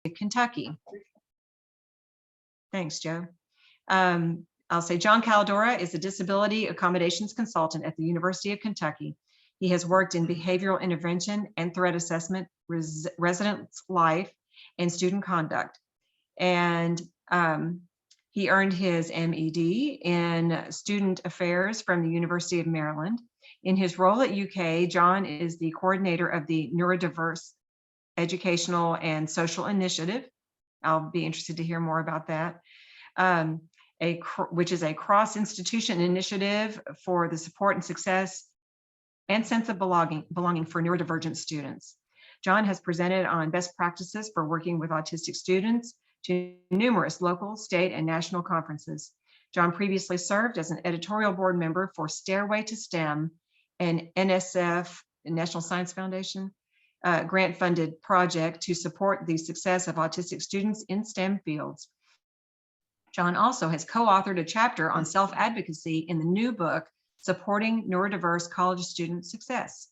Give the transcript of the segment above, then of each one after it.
Kentucky. Thanks, Joe. I'll say John Caldora is a Disability Accommodations Consultant at the University of Kentucky. He has worked in behavioral intervention and threat assessment, residence life, and student conduct. And he earned his M.Ed in Student Affairs from the University of Maryland. In his role at UK, John is the coordinator of the Neurodiverse Educational and Social Initiative. I'll be interested to hear more about that. Which is a cross-institution initiative for the support and success and sense of belonging for neurodivergent students. John has presented on best practices for working with autistic students to numerous local, state, and national conferences. John previously served as an editorial board member for Stairway To Stem, an NSF, National Science Foundation, grant-funded project to support the success of autistic students in STEM fields. John also has co-authored a chapter on self-advocacy in the new book, Supporting Neurodiverse College Student Success.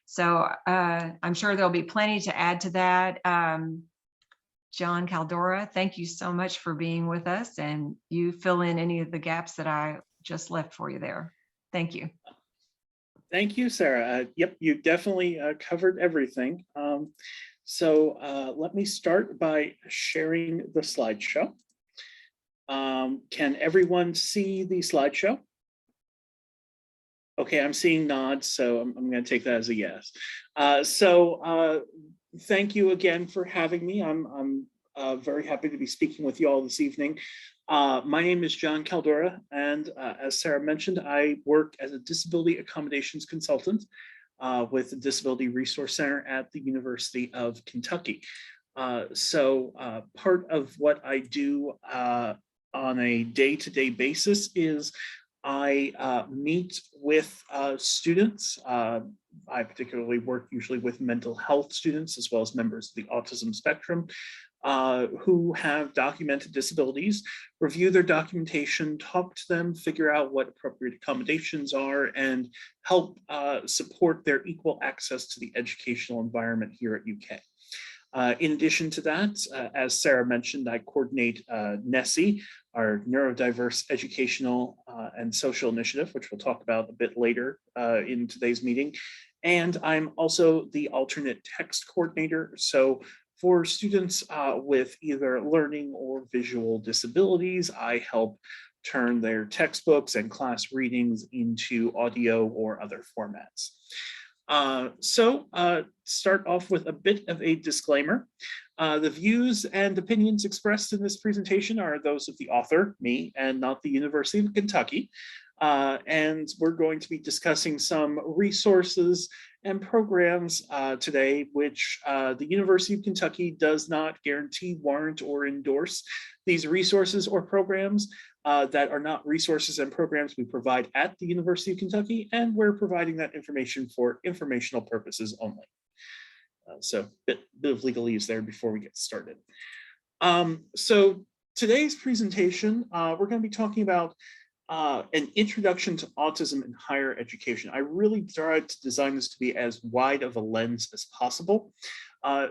So I'm sure there'll be plenty to add to that. John Caldora, thank you so much for being with us, and you fill in any of the gaps that I just left for you there. Thank you. Thank you, Sarah. Yep, you definitely covered everything. So let me start by sharing the slideshow. Can everyone see the slideshow? Okay, I'm seeing nods, so I'm going to take that as a yes. Thank you again for having me. I'm very happy to be speaking with you all this evening. My name is John Caldora, and as Sarah mentioned, I work as a Disability Accommodations Consultant with the Disability Resource Center at the University of Kentucky. Part of what I do on a day-to-day basis is I meet with students. I particularly work usually with mental health students as well as members of the autism spectrum who have documented disabilities, review their documentation, talk to them, figure out what appropriate accommodations are, and help support their equal access to the educational environment here at UK. In addition to that, as Sarah mentioned, I coordinate NESI, our Neurodiverse Educational and Social Initiative, which we'll talk about a bit later in today's meeting. And I'm also the alternate text coordinator. So for students with either learning or visual disabilities, I help turn their textbooks and class readings into audio or other formats. Start off with a bit of a disclaimer. The views and opinions expressed in this presentation are those of the author, me, and not the University of Kentucky. And we're going to be discussing some resources and programs today, which the University of Kentucky does not guarantee, warrant, or endorse. These resources or programs that are not resources and programs we provide at the University of Kentucky, and we're providing that information for informational purposes only. So bit of legalese there before we get started. So today's presentation, we're going to be talking about an introduction to autism in higher education. I really tried to design this to be as wide of a lens as possible.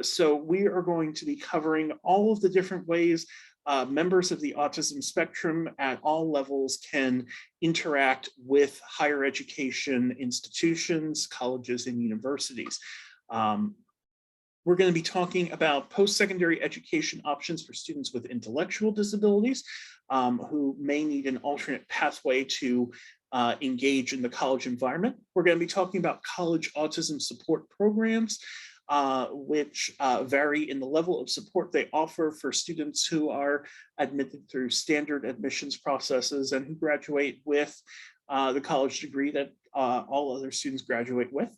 So we are going to be covering all of the different ways members of the autism spectrum at all levels can interact with higher education institutions, colleges, and universities. We're going to be talking about post-secondary education options for students with intellectual disabilities who may need an alternate pathway to engage in the college environment. We're going to be talking about college autism support programs, which vary in the level of support they offer for students who are admitted through standard admissions processes and who graduate with the college degree that all other students graduate with.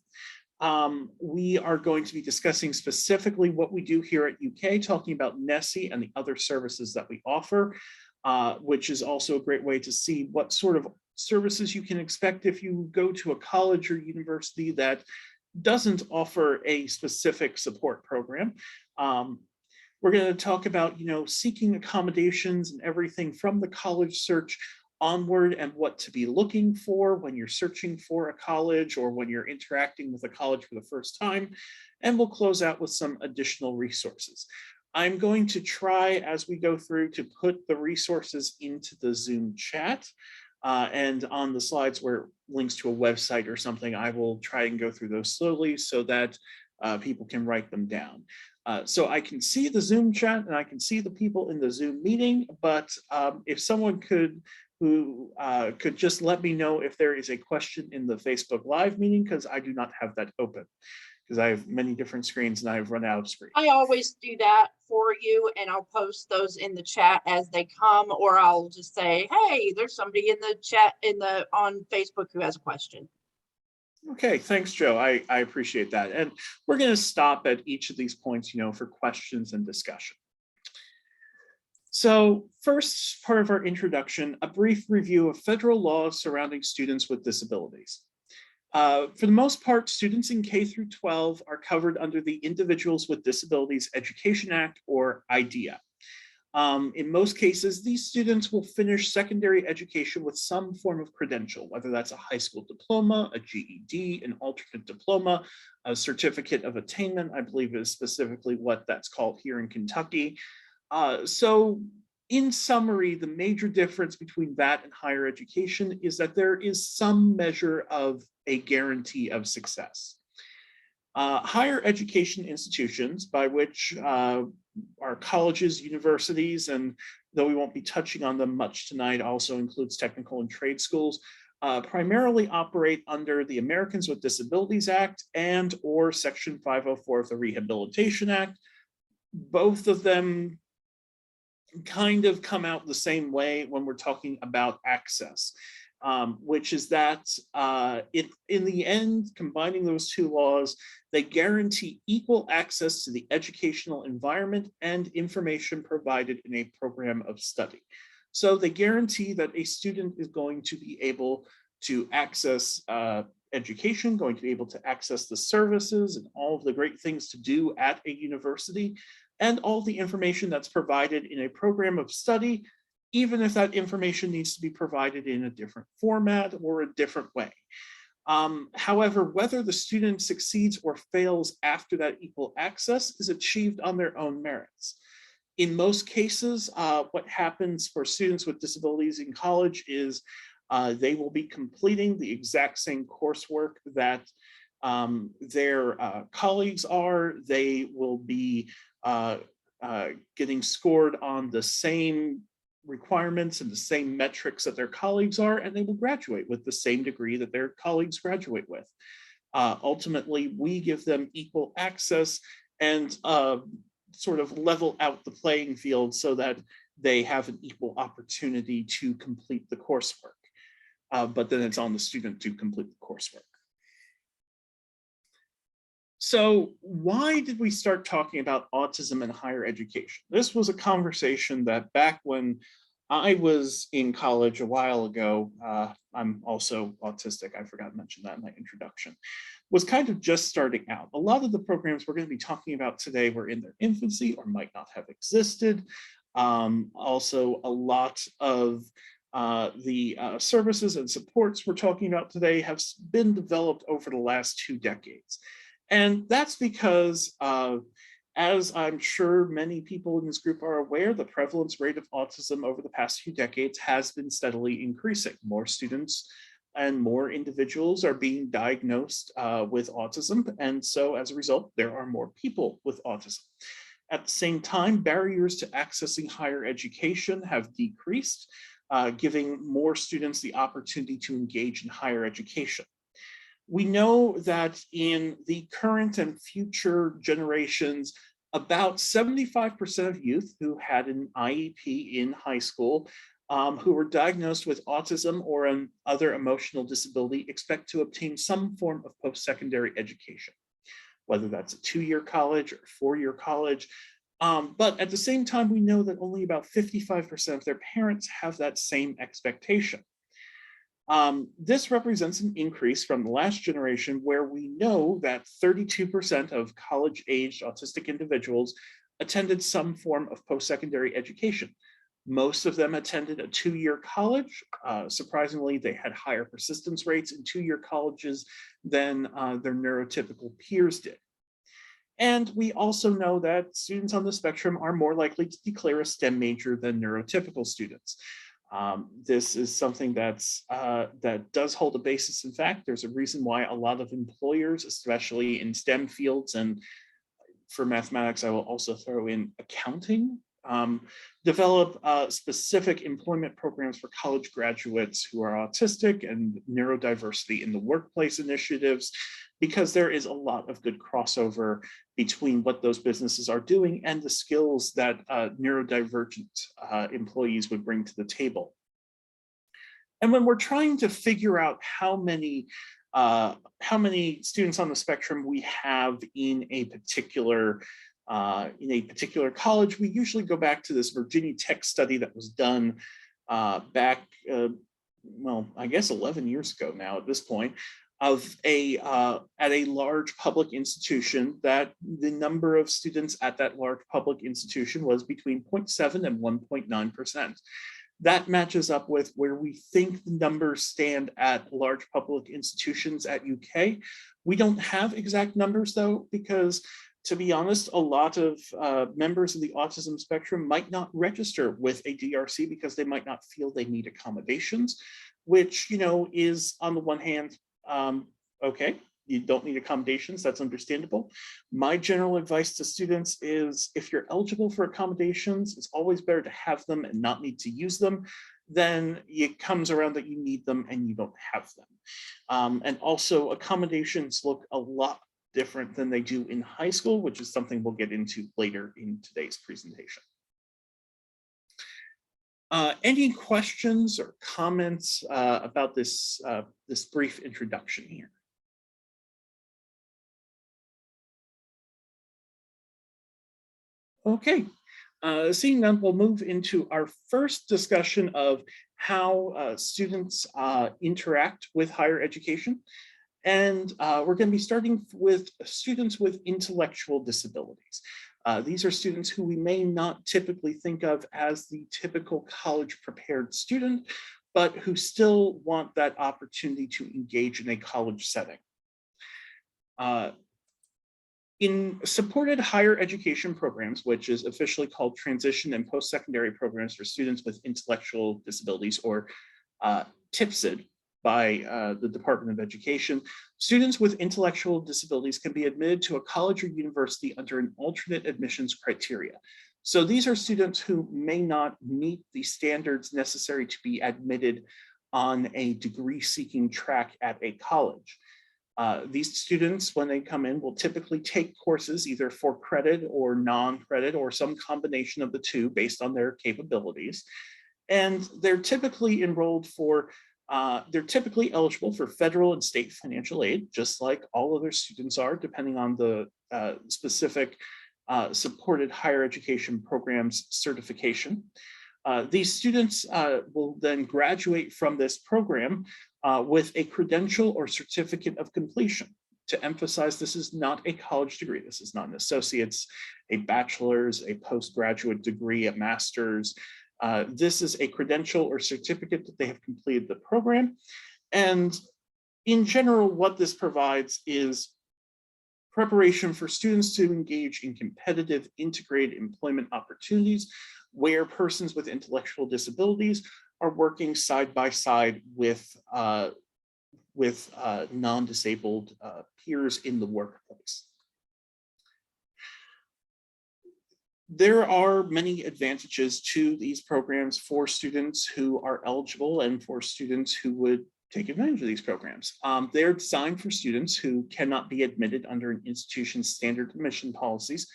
We are going to be discussing specifically what we do here at UK, talking about NESI and the other services that we offer, which is also a great way to see what sort of services you can expect if you go to a college or university that doesn't offer a specific support program. We're going to talk about, seeking accommodations and everything from the college search onward and what to be looking for when you're searching for a college or when you're interacting with a college for the first time. And we'll close out with some additional resources. I'm going to try as we go through to put the resources into the Zoom chat. And on the slides where links to a website or something, I will try and go through those slowly so that people can write them down. So I can see the Zoom chat and I can see the people in the Zoom meeting, but if someone could just let me know if there is a question in the Facebook Live meeting, because I do not have that open, because I have many different screens and I've run out of screen. I always do that for you, and I'll post those in the chat as they come, or I'll just say, hey, there's somebody in the chat on Facebook who has a question. Okay, thanks, Joe. I appreciate that. And we're going to stop at each of these points, for questions and discussion. So first part of our introduction, a brief review of federal laws surrounding students with disabilities. For the most part, students in K through 12 are covered under the Individuals with Disabilities Education Act, or IDEA. In most cases, these students will finish secondary education with some form of credential, whether that's a high school diploma, a GED, an alternate diploma, a certificate of attainment, I believe is specifically what that's called here in Kentucky. So in summary, the major difference between that and higher education is that there is some measure of a guarantee of success. Higher education institutions, by which are colleges, universities, and though we won't be touching on them much tonight, also includes technical and trade schools, primarily operate under the Americans with Disabilities Act and or Section 504 of the Rehabilitation Act. Both of them kind of come out the same way when we're talking about access, which is that in the end, combining those two laws, they guarantee equal access to the educational environment and information provided in a program of study. So they guarantee that a student is going to be able to access education, going to be able to access the services and all of the great things to do at a university, and all the information that's provided in a program of study, even if that information needs to be provided in a different format or a different way. However, whether the student succeeds or fails after that equal access is achieved on their own merits. In most cases, what happens for students with disabilities in college is they will be completing the exact same coursework that their colleagues are. They will be getting scored on the same requirements and the same metrics that their colleagues are, and they will graduate with the same degree that their colleagues graduate with. Ultimately, we give them equal access and sort of level out the playing field so that they have an equal opportunity to complete the coursework. But then it's on the student to complete the coursework. So why did we start talking about autism in higher education? This was a conversation that back when I was in college a while ago, I'm also autistic, I forgot to mention that in my introduction, was kind of just starting out. A lot of the programs we're going to be talking about today were in their infancy or might not have existed. Also, a lot of the services and supports we're talking about today have been developed over the last 2 decades. And that's because, as I'm sure many people in this group are aware, the prevalence rate of autism over the past few decades has been steadily increasing. More students and more individuals are being diagnosed with autism. And so as a result, there are more people with autism. At the same time, barriers to accessing higher education have decreased, giving more students the opportunity to engage in higher education. We know that in the current and future generations, about 75% of youth who had an IEP in high school who were diagnosed with autism or an other emotional disability expect to obtain some form of post-secondary education, whether that's a 2-year college or 4-year college. But at the same time, we know that only about 55% of their parents have that same expectation. This represents an increase from the last generation, where we know that 32% of college-aged autistic individuals attended some form of post-secondary education. Most of them attended a 2-year college. Surprisingly, they had higher persistence rates in 2-year colleges than their neurotypical peers did. And we also know that students on the spectrum are more likely to declare a STEM major than neurotypical students. This is something that does hold a basis in fact. There's a reason why a lot of employers, especially in STEM fields, and for mathematics, I will also throw in accounting, develop specific employment programs for college graduates who are autistic, and neurodiversity in the workplace initiatives, because there is a lot of good crossover between what those businesses are doing and the skills that neurodivergent employees would bring to the table. And when we're trying to figure out how many students on the spectrum we have in a particular college, we usually go back to this Virginia Tech study that was done back, well, I guess 11 years ago now at this point, of at a large public institution, that the number of students at that large public institution was between 0.7 and 1.9%. That matches up with where we think the numbers stand at large public institutions at UK. We don't have exact numbers though, because to be honest, a lot of members of the autism spectrum might not register with a DRC because they might not feel they need accommodations, which, you know, is on the one hand, okay, you don't need accommodations, that's understandable. My general advice to students is, if you're eligible for accommodations, it's always better to have them and not need to use them than it comes around that you need them and you don't have them. And also, accommodations look a lot different than they do in high school, which is something we'll get into later in today's presentation. Any questions or comments about this, this brief introduction here? Okay, seeing none, we'll move into our first discussion of how students interact with higher education. And we're going to be starting with students with intellectual disabilities. These are students who we may not typically think of as the typical college prepared student, but who still want that opportunity to engage in a college setting. In supported higher education programs, which is officially called transition and post-secondary programs for students with intellectual disabilities, or TIPSID, by the Department of Education, students with intellectual disabilities can be admitted to a college or university under an alternate admissions criteria. So these are students who may not meet the standards necessary to be admitted on a degree-seeking track at a college. These students, when they come in, will typically take courses either for credit or non-credit or some combination of the two based on their capabilities. And they're typically enrolled for, they're typically eligible for federal and state financial aid, just like all other students are, depending on the specific supported higher education programs certification. These students will then graduate from this program with a credential or certificate of completion. To emphasize, this is not a college degree. This is not an associate's, a bachelor's, a postgraduate degree, a master's. This is a credential or certificate that they have completed the program. And in general, what this provides is preparation for students to engage in competitive integrated employment opportunities where persons with intellectual disabilities are working side by side with non-disabled peers in the workplace. There are many advantages to these programs for students who are eligible and for students who would take advantage of these programs. They're designed for students who cannot be admitted under an institution's standard admission policies,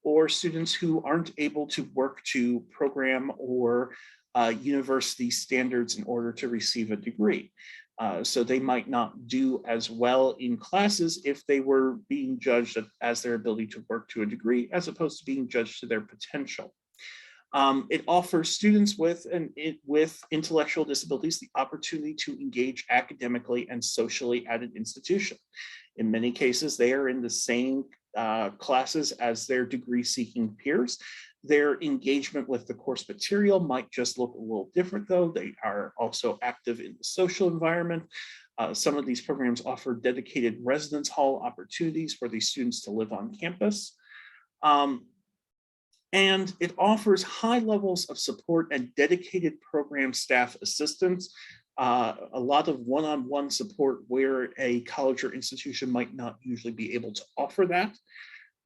or students who aren't able to work to program or university standards in order to receive a degree. So they might not do as well in classes if they were being judged as their ability to work to a degree, as opposed to being judged to their potential. It offers students with intellectual disabilities the opportunity to engage academically and socially at an institution. In many cases, they are in the same classes as their degree-seeking peers. Their engagement with the course material might just look a little different, though. They are also active in the social environment. Some of these programs offer dedicated residence hall opportunities for these students to live on campus. And it offers high levels of support and dedicated program staff assistance, a lot of one-on-one support where a college or institution might not usually be able to offer that,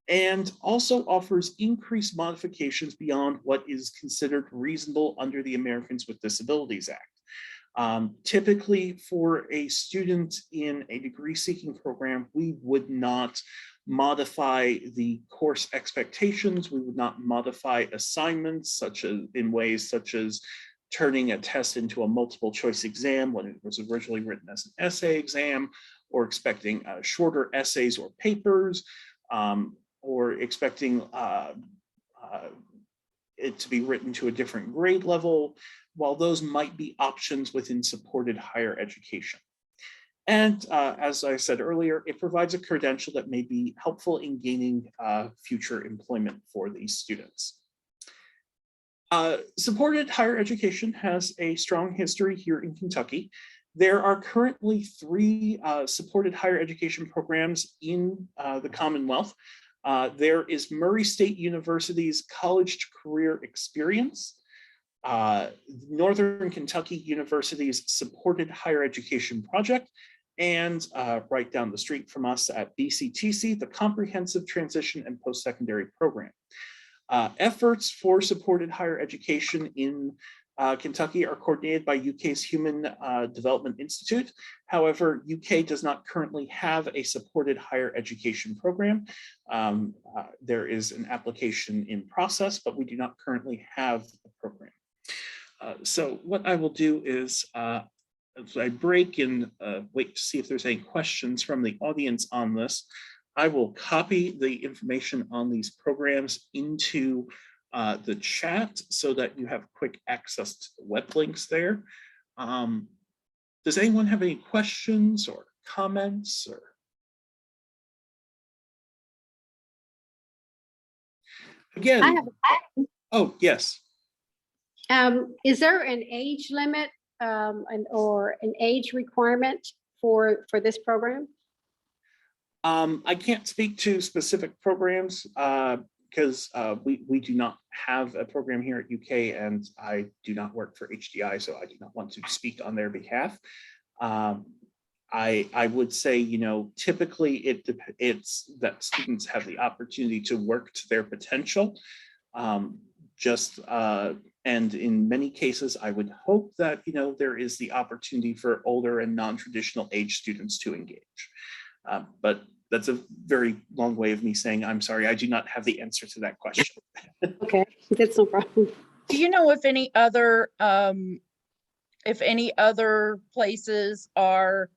and also offers increased modifications beyond what is considered reasonable under the Americans with Disabilities Act. Typically for a student in a degree-seeking program, we would not modify the course expectations. We would not modify assignments such as in ways such as turning a test into a multiple choice exam when it was originally written as an essay exam, or expecting shorter essays or papers, or expecting it to be written to a different grade level, while those might be options within supported higher education. And as I said earlier, it provides a credential that may be helpful in gaining future employment for these students. Supported higher education has a strong history here in Kentucky. There are currently 3 supported higher education programs in the Commonwealth. There is Murray State University's College to Career Experience, Northern Kentucky University's Supported Higher Education Project, and right down the street from us at BCTC, the Comprehensive Transition and Post-Secondary Program. Efforts for supported higher education in Kentucky are coordinated by UK's Human Development Institute. However, UK does not currently have a supported higher education program. There is an application in process, but we do not currently have a program. So what I will do is, as I break and wait to see if there's any questions from the audience on this, I will copy the information on these programs into the chat so that you have quick access to the web links there. Does anyone have any questions or comments? Or again, I have. Oh, yes. Is there an age limit or an age requirement for this program? I can't speak to specific programs because we do not have a program here at UK, and I do not work for HDI, so I do not want to speak on their behalf. I would say, you know, typically it's that students have the opportunity to work to their potential. And in many cases, I would hope that, you know, there is the opportunity for older and non-traditional age students to engage. But that's a very long way of me saying, I'm sorry, I do not have the answer to that question. Okay, that's no problem. Do you know if any other places are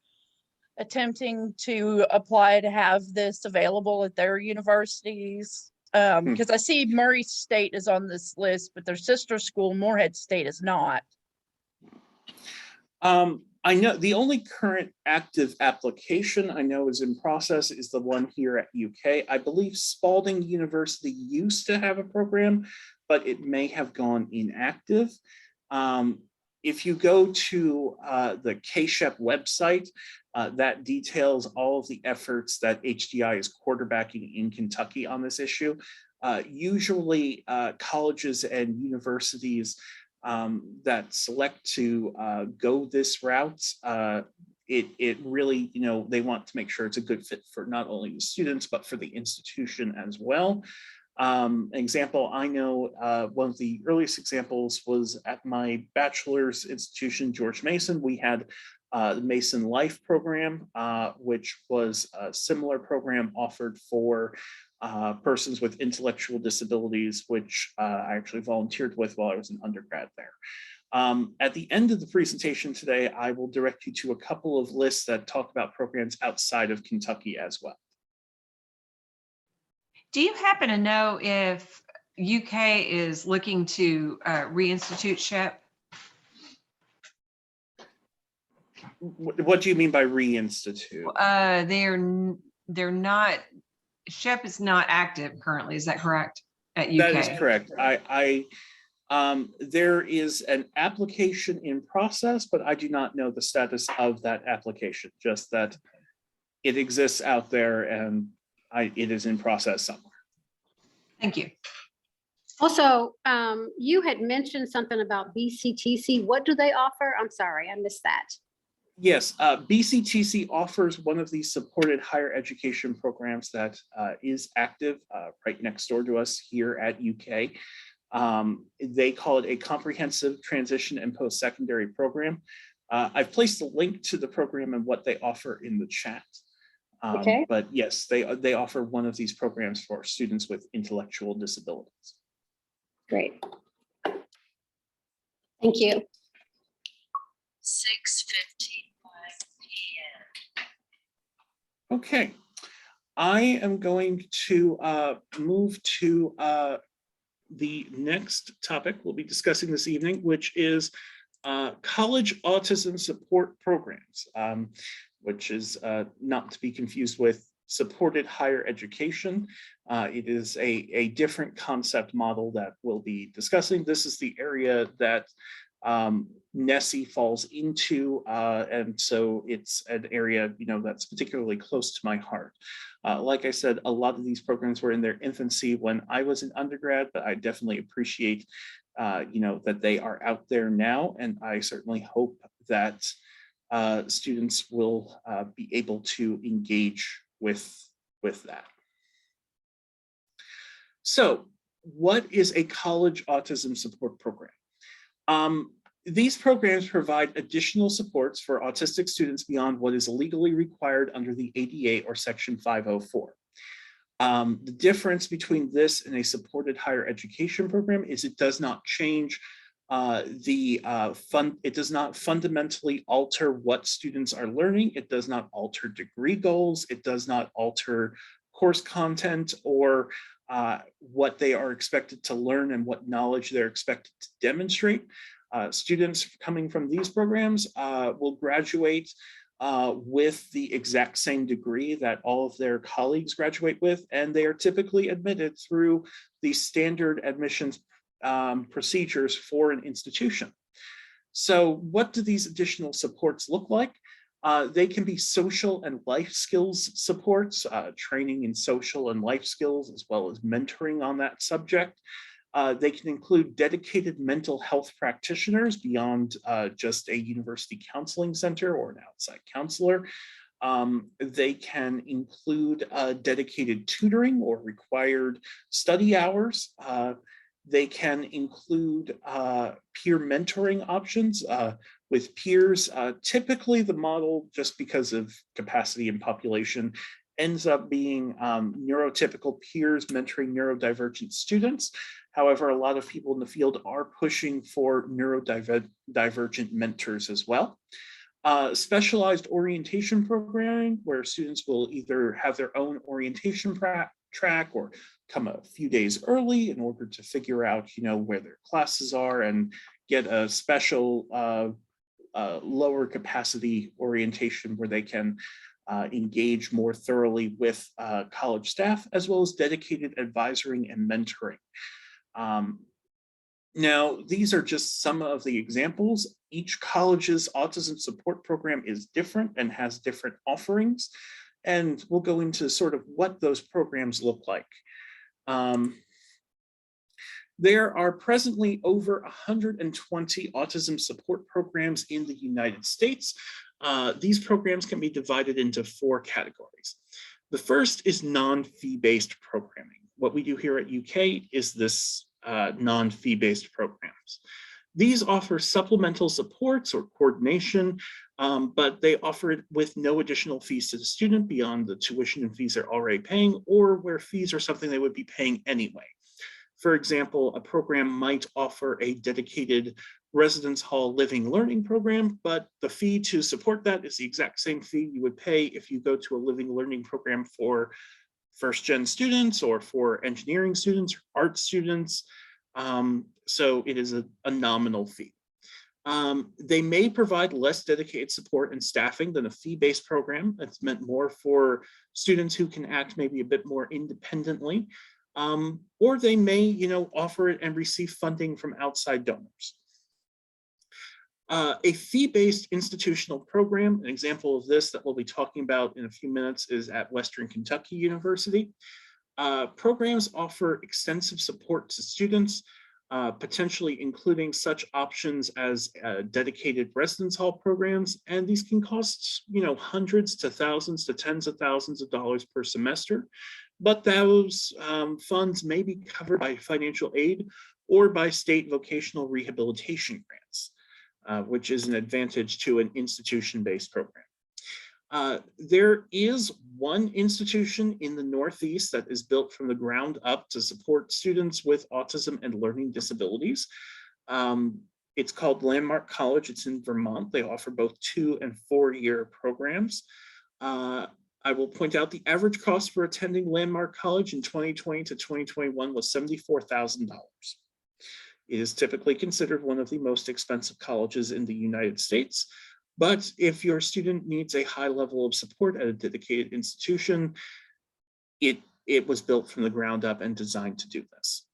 attempting to apply to have this available at their universities? Because I see Murray State is on this list, but their sister school, Morehead State, is not. I know the only current active application I know is in process is the one here at UK. I believe Spalding University used to have a program, but it may have gone inactive. If you go to the KSHEP website, that details all of the efforts that HDI is quarterbacking in Kentucky on this issue. Usually colleges and universities that select to go this route, it really, you know, they want to make sure it's a good fit for not only the students, but for the institution as well. An example, I know one of the earliest examples was at my bachelor's institution, George Mason. We had the Mason Life program, which was a similar program offered for persons with intellectual disabilities, which I actually volunteered with while I was an undergrad there. At the end of the presentation today, I will direct you to a couple of lists that talk about programs outside of Kentucky as well. Do you happen to know if UK is looking to reinstitute SHEP? What do you mean by reinstitute? They're not, SHEP is not active currently, is that correct? At UK? That is correct. There is an application in process, but I do not know the status of that application, just that it exists out there and it is in process somewhere. Thank you. Also, you had mentioned something about BCTC. What do they offer? I'm sorry, I missed that. Yes, BCTC offers one of these supported higher education programs that is active right next door to us here at UK. They call it a comprehensive transition and post-secondary program. I've placed a link to the program and what they offer in the chat. Okay. But yes, they offer one of these programs for students with intellectual disabilities. Great. Thank you. 6:55 p.m. Okay, I am going to move to the next topic we'll be discussing this evening, which is college autism support programs, which is not to be confused with supported higher education. It is a different concept model that we'll be discussing. This is the area that Nessie falls into, and so it's an area, that's particularly close to my heart. Like I said, a lot of these programs were in their infancy when I was an undergrad, but I definitely appreciate, that they are out there now, and I certainly hope that students will be able to engage with that. So, what is a college autism support program? These programs provide additional supports for autistic students beyond what is legally required under the ADA or Section 504. The difference between this and a supported higher education program is it does not change it does not fundamentally alter what students are learning. It does not alter degree goals. It does not alter course content or what they are expected to learn and what knowledge they're expected to demonstrate. Students coming from these programs will graduate with the exact same degree that all of their colleagues graduate with, and they are typically admitted through the standard admissions procedures for an institution. So what do these additional supports look like? They can be social and life skills supports, training in social and life skills, as well as mentoring on that subject. They can include dedicated mental health practitioners beyond just a university counseling center or an outside counselor. They can include dedicated tutoring or required study hours. They can include peer mentoring options with peers. Typically the model, just because of capacity and population, ends up being neurotypical peers mentoring neurodivergent students. However, a lot of people in the field are pushing for neurodivergent mentors as well. Specialized orientation programming, where students will either have their own orientation track or come a few days early in order to figure out, where their classes are and get a special lower capacity orientation where they can engage more thoroughly with college staff, as well as dedicated advisory and mentoring. Now, these are just some of the examples. Each college's autism support program is different and has different offerings, and we'll go into sort of what those programs look like. There are presently over 120 autism support programs in the United States. These programs can be divided into 4 categories. The first is non-fee-based programming. What we do here at UK is this non-fee-based programs. These offer supplemental supports or coordination, but they offer it with no additional fees to the student beyond the tuition and fees they're already paying, or where fees are something they would be paying anyway. For example, a program might offer a dedicated residence hall living learning program, but the fee to support that is the exact same fee you would pay if you go to a living learning program for first-gen students or for engineering students, or art students. So it is a nominal fee. They may provide less dedicated support and staffing than a fee-based program. That's meant more for students who can act maybe a bit more independently. or they may, offer it and receive funding from outside donors. A fee-based institutional program, an example of this that we'll be talking about in a few minutes, is at Western Kentucky University. Programs offer extensive support to students, potentially including such options as dedicated residence hall programs, and these can cost, hundreds to thousands to tens of thousands of dollars per semester. But those funds may be covered by financial aid or by state vocational rehabilitation grants, which is an advantage to an institution-based program. There is one institution in the Northeast that is built from the ground up to support students with autism and learning disabilities. It's called Landmark College. It's in Vermont. They offer both 2- and 4-year programs. I will point out the average cost for attending Landmark College in 2020 to 2021 was $74,000. It is typically considered one of the most expensive colleges in the United States. But if your student needs a high level of support at a dedicated institution, it was built from the ground up and designed to do this.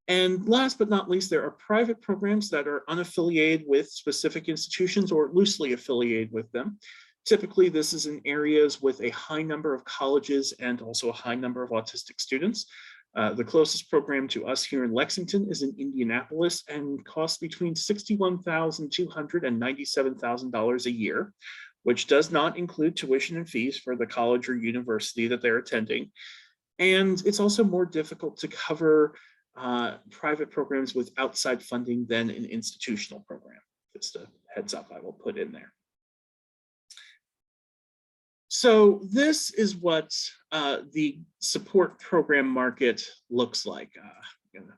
And last but not least, there are private programs that are unaffiliated with specific institutions or loosely affiliated with them. Typically, this is in areas with a high number of colleges and also a high number of autistic students. The closest program to us here in Lexington is in Indianapolis and costs between $61,200 and $97,000 a year, which does not include tuition and fees for the college or university that they're attending. And it's also more difficult to cover private programs with outside funding than an institutional program. Just a heads up I will put in there. So this is what the support program market looks like. I'm gonna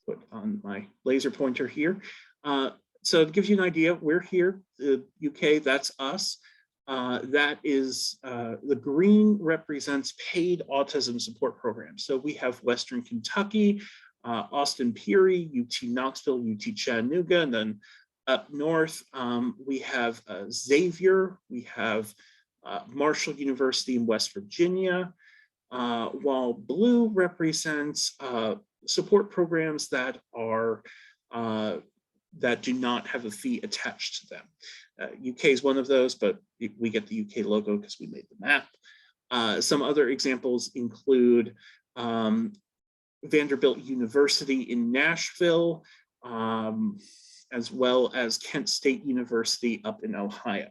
put on my laser pointer here. So to give you an idea, we're here, the UK, that's us. That is, the green represents paid autism support programs. So we have Western Kentucky, Austin Peary, UT Knoxville, UT Chattanooga, and then up north, we have Xavier, we have Marshall University in West Virginia, while blue represents support programs that are that do not have a fee attached to them. UK is one of those, but we get the UK logo because we made the map. Some other examples include Vanderbilt University in Nashville, as well as Kent State University up in Ohio.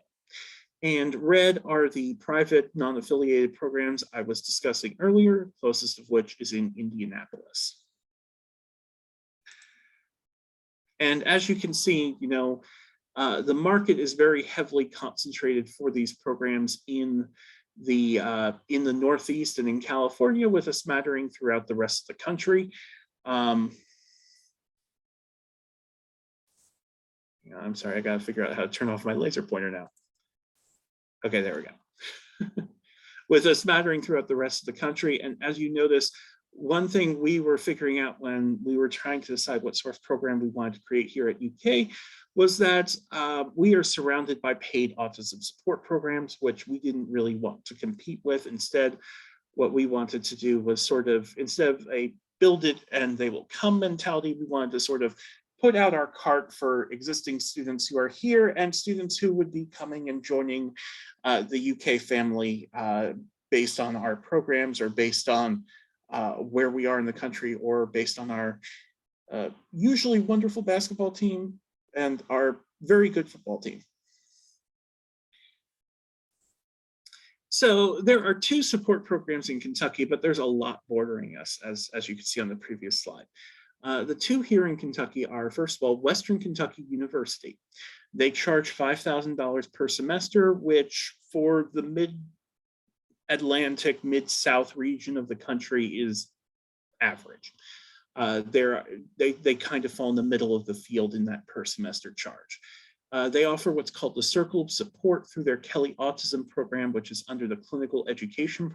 And red are the private non-affiliated programs I was discussing earlier, closest of which is in Indianapolis. And as you can see, the market is very heavily concentrated for these programs in the Northeast and in California, with a smattering throughout the rest of the country. I'm sorry, I gotta figure out how to turn off my laser pointer now. Okay, there we go. With a smattering throughout the rest of the country. And as you notice, one thing we were figuring out when we were trying to decide what sort of program we wanted to create here at UK was that we are surrounded by paid autism support programs, which we didn't really want to compete with. Instead, what we wanted to do was sort of, instead of a build it and they will come mentality, we wanted to sort of put out our cart for existing students who are here and students who would be coming and joining the UK family based on our programs or based on where we are in the country or based on our usually wonderful basketball team and our very good football team. So there are 2 support programs in Kentucky, but there's a lot bordering us, as you can see on the previous slide. The 2 here in Kentucky are, first of all, Western Kentucky University. They charge $5,000 per semester, which for the mid-Atlantic, mid-South region of the country is average. They kind of fall in the middle of the field in that per semester charge. They offer what's called the Circle of Support through their Kelly Autism program, which is under the Clinical Education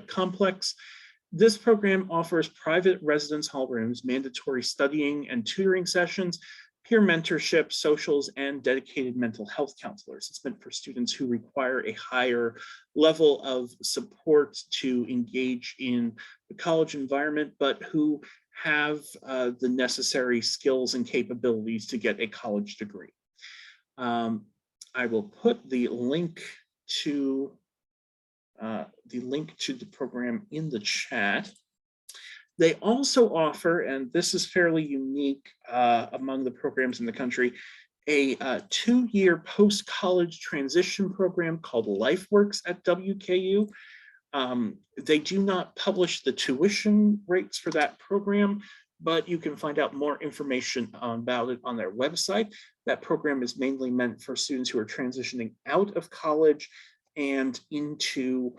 Complex. This program offers private residence hall rooms, mandatory studying and tutoring sessions, peer mentorship, socials, and dedicated mental health counselors. It's meant for students who require a higher level of support to engage in the college environment, but who have the necessary skills and capabilities to get a college degree. I will put the link to the program in the chat. They also offer, and this is fairly unique among the programs in the country, a 2-year post-college transition program called Lifeworks at WKU. They do not publish the tuition rates for that program, but you can find out more information about it on their website. That program is mainly meant for students who are transitioning out of college and into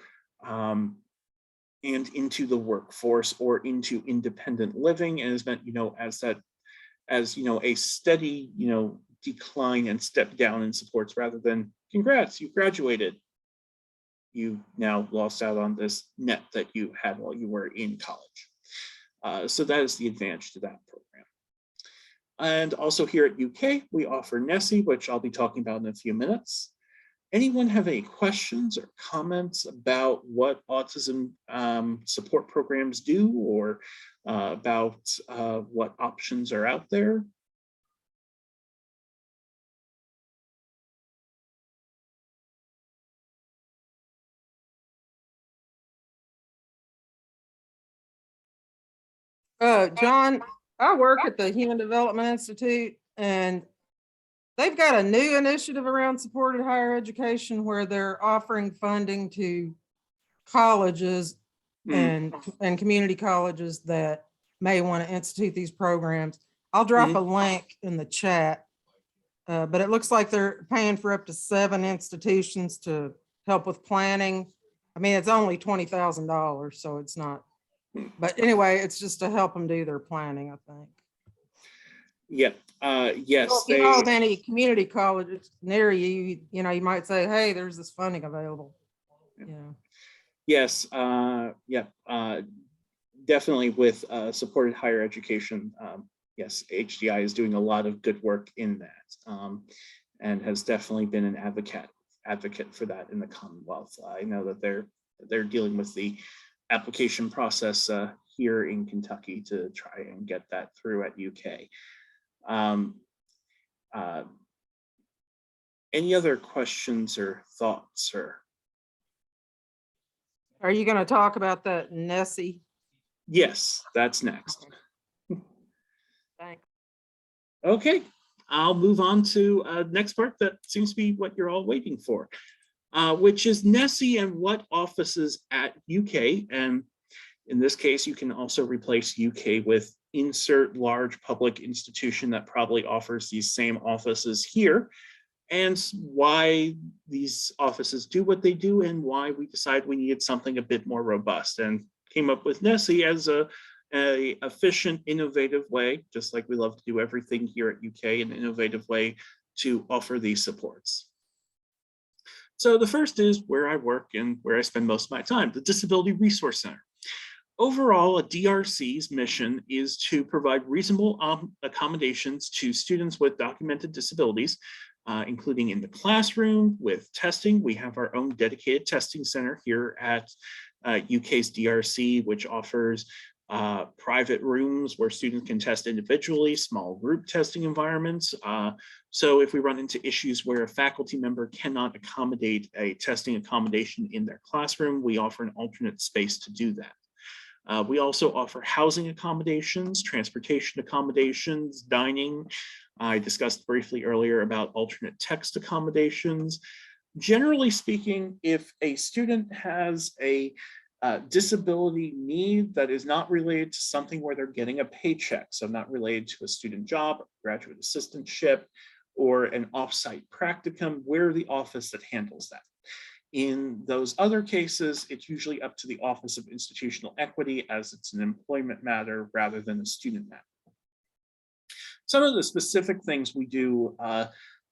the workforce or into independent living, and is meant, as a steady, decline and step down in supports, rather than congrats, you graduated. You now lost out on this net that you had while you were in college. So that is the advantage to that program. And also here at UK, we offer NESI, which I'll be talking about in a few minutes. Anyone have any questions or comments about what autism support programs do, or about what options are out there? John, I work at the Human Development Institute, and they've got a new initiative around supported higher education where they're offering funding to colleges and community colleges that may want to institute these programs. I'll drop a link in the chat, but it looks like they're paying for up to 7 institutions to help with planning. I mean, it's only $20,000, so it's not. But anyway, it's just to help them do their planning, I think. Yeah. Yes. Well, if you know of any community colleges near you, you might say, hey, there's this funding available. Yeah. Yes. Definitely with supported higher education. Yes, HDI is doing a lot of good work in that, and has definitely been an advocate for that in the Commonwealth. I know that they're dealing with the application process here in Kentucky to try and get that through at UK. Any other questions or thoughts? Or are you going to talk about that Nessie? Yes, that's next. Thanks. Okay, I'll move on to next part that seems to be what you're all waiting for, which is Nessie and what offices at UK. And in this case, you can also replace UK with insert large public institution that probably offers these same offices here, and why these offices do what they do and why we decided we needed something a bit more robust, and came up with Nessie as a efficient, innovative way, just like we love to do everything here at UK, an innovative way to offer these supports. So the first is where I work and where I spend most of my time, the Disability Resource Center. Overall, a DRC's mission is to provide reasonable accommodations to students with documented disabilities, including in the classroom with testing. We have our own dedicated testing center here at UK's DRC, which offers private rooms where students can test individually, small group testing environments. So if we run into issues where a faculty member cannot accommodate a testing accommodation in their classroom, we offer an alternate space to do that. We also offer housing accommodations, transportation accommodations, dining. I discussed briefly earlier about alternate text accommodations. Generally speaking, if a student has a disability need that is not related to something where they're getting a paycheck, so not related to a student job, graduate assistantship, or an offsite practicum, we're the office that handles that. In those other cases, it's usually up to the Office of Institutional Equity, as it's an employment matter rather than a student matter. Some of the specific things we do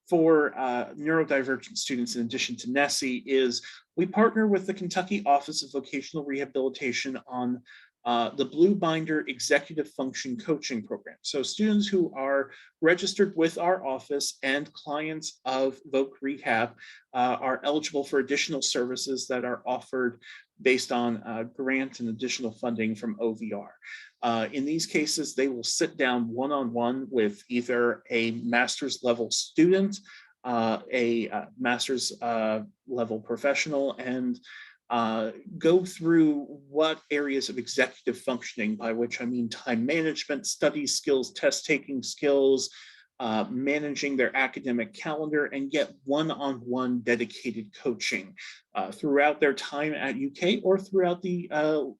for neurodivergent students, in addition to Nessie, is we partner with the Kentucky Office of Vocational Rehabilitation on the Blue Binder Executive Function Coaching Program. So students who are registered with our office and clients of Voc Rehab are eligible for additional services that are offered based on grant and additional funding from OVR. In these cases, they will sit down one-on-one with either a master's level student, a master's level professional, and go through what areas of executive functioning, by which I mean time management, study skills, test taking skills, managing their academic calendar, and get one-on-one dedicated coaching throughout their time at UK or throughout the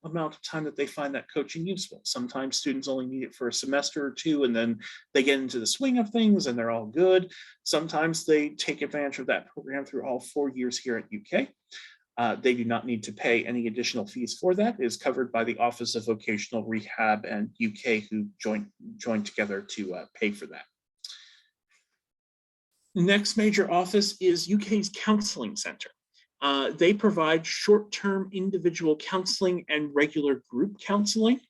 amount of time that they find that coaching useful. Sometimes students only need it for a semester or two, and then they get into the swing of things and they're all good. Sometimes they take advantage of that program through all 4 years here at UK. They do not need to pay any additional fees for that. It is covered by the Office of Vocational Rehab and UK, who joined together to pay for that. The next major office is UK's Counselling Centre. They provide short-term individual counselling and regular group counselling.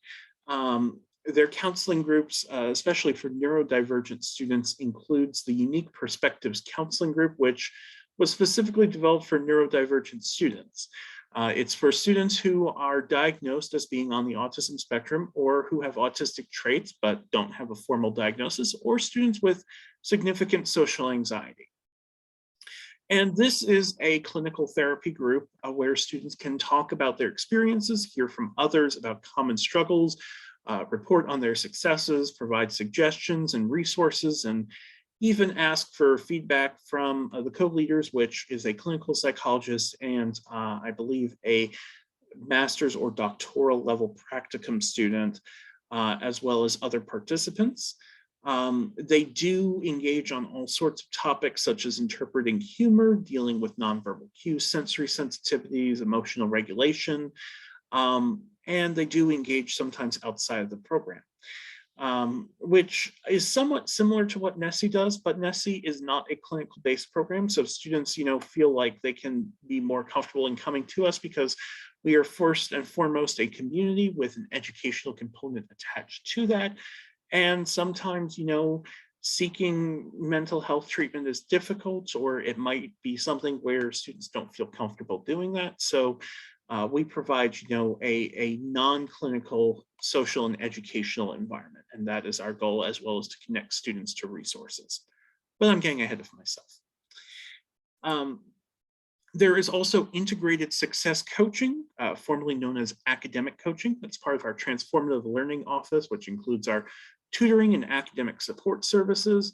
Their counseling groups, especially for neurodivergent students, includes the Unique Perspectives Counseling Group, which was specifically developed for neurodivergent students. It's for students who are diagnosed as being on the autism spectrum, or who have autistic traits but don't have a formal diagnosis, or students with significant social anxiety. And this is a clinical therapy group where students can talk about their experiences, hear from others about common struggles, report on their successes, provide suggestions and resources, and even ask for feedback from the co-leaders, which is a clinical psychologist and I believe a master's or doctoral level practicum student, as well as other participants. They do engage on all sorts of topics such as interpreting humor, dealing with nonverbal cues, sensory sensitivities, emotional regulation, and they do engage sometimes outside of the program. Which is somewhat similar to what NESI does, but NESI is not a clinical-based program. So students, feel like they can be more comfortable in coming to us because we are first and foremost a community with an educational component attached to that. And sometimes, seeking mental health treatment is difficult, or it might be something where students don't feel comfortable doing that. So we provide, a non-clinical social and educational environment, and that is our goal, as well as to connect students to resources. But I'm getting ahead of myself. There is also integrated success coaching, formerly known as academic coaching. That's part of our transformative learning office, which includes our tutoring and academic support services.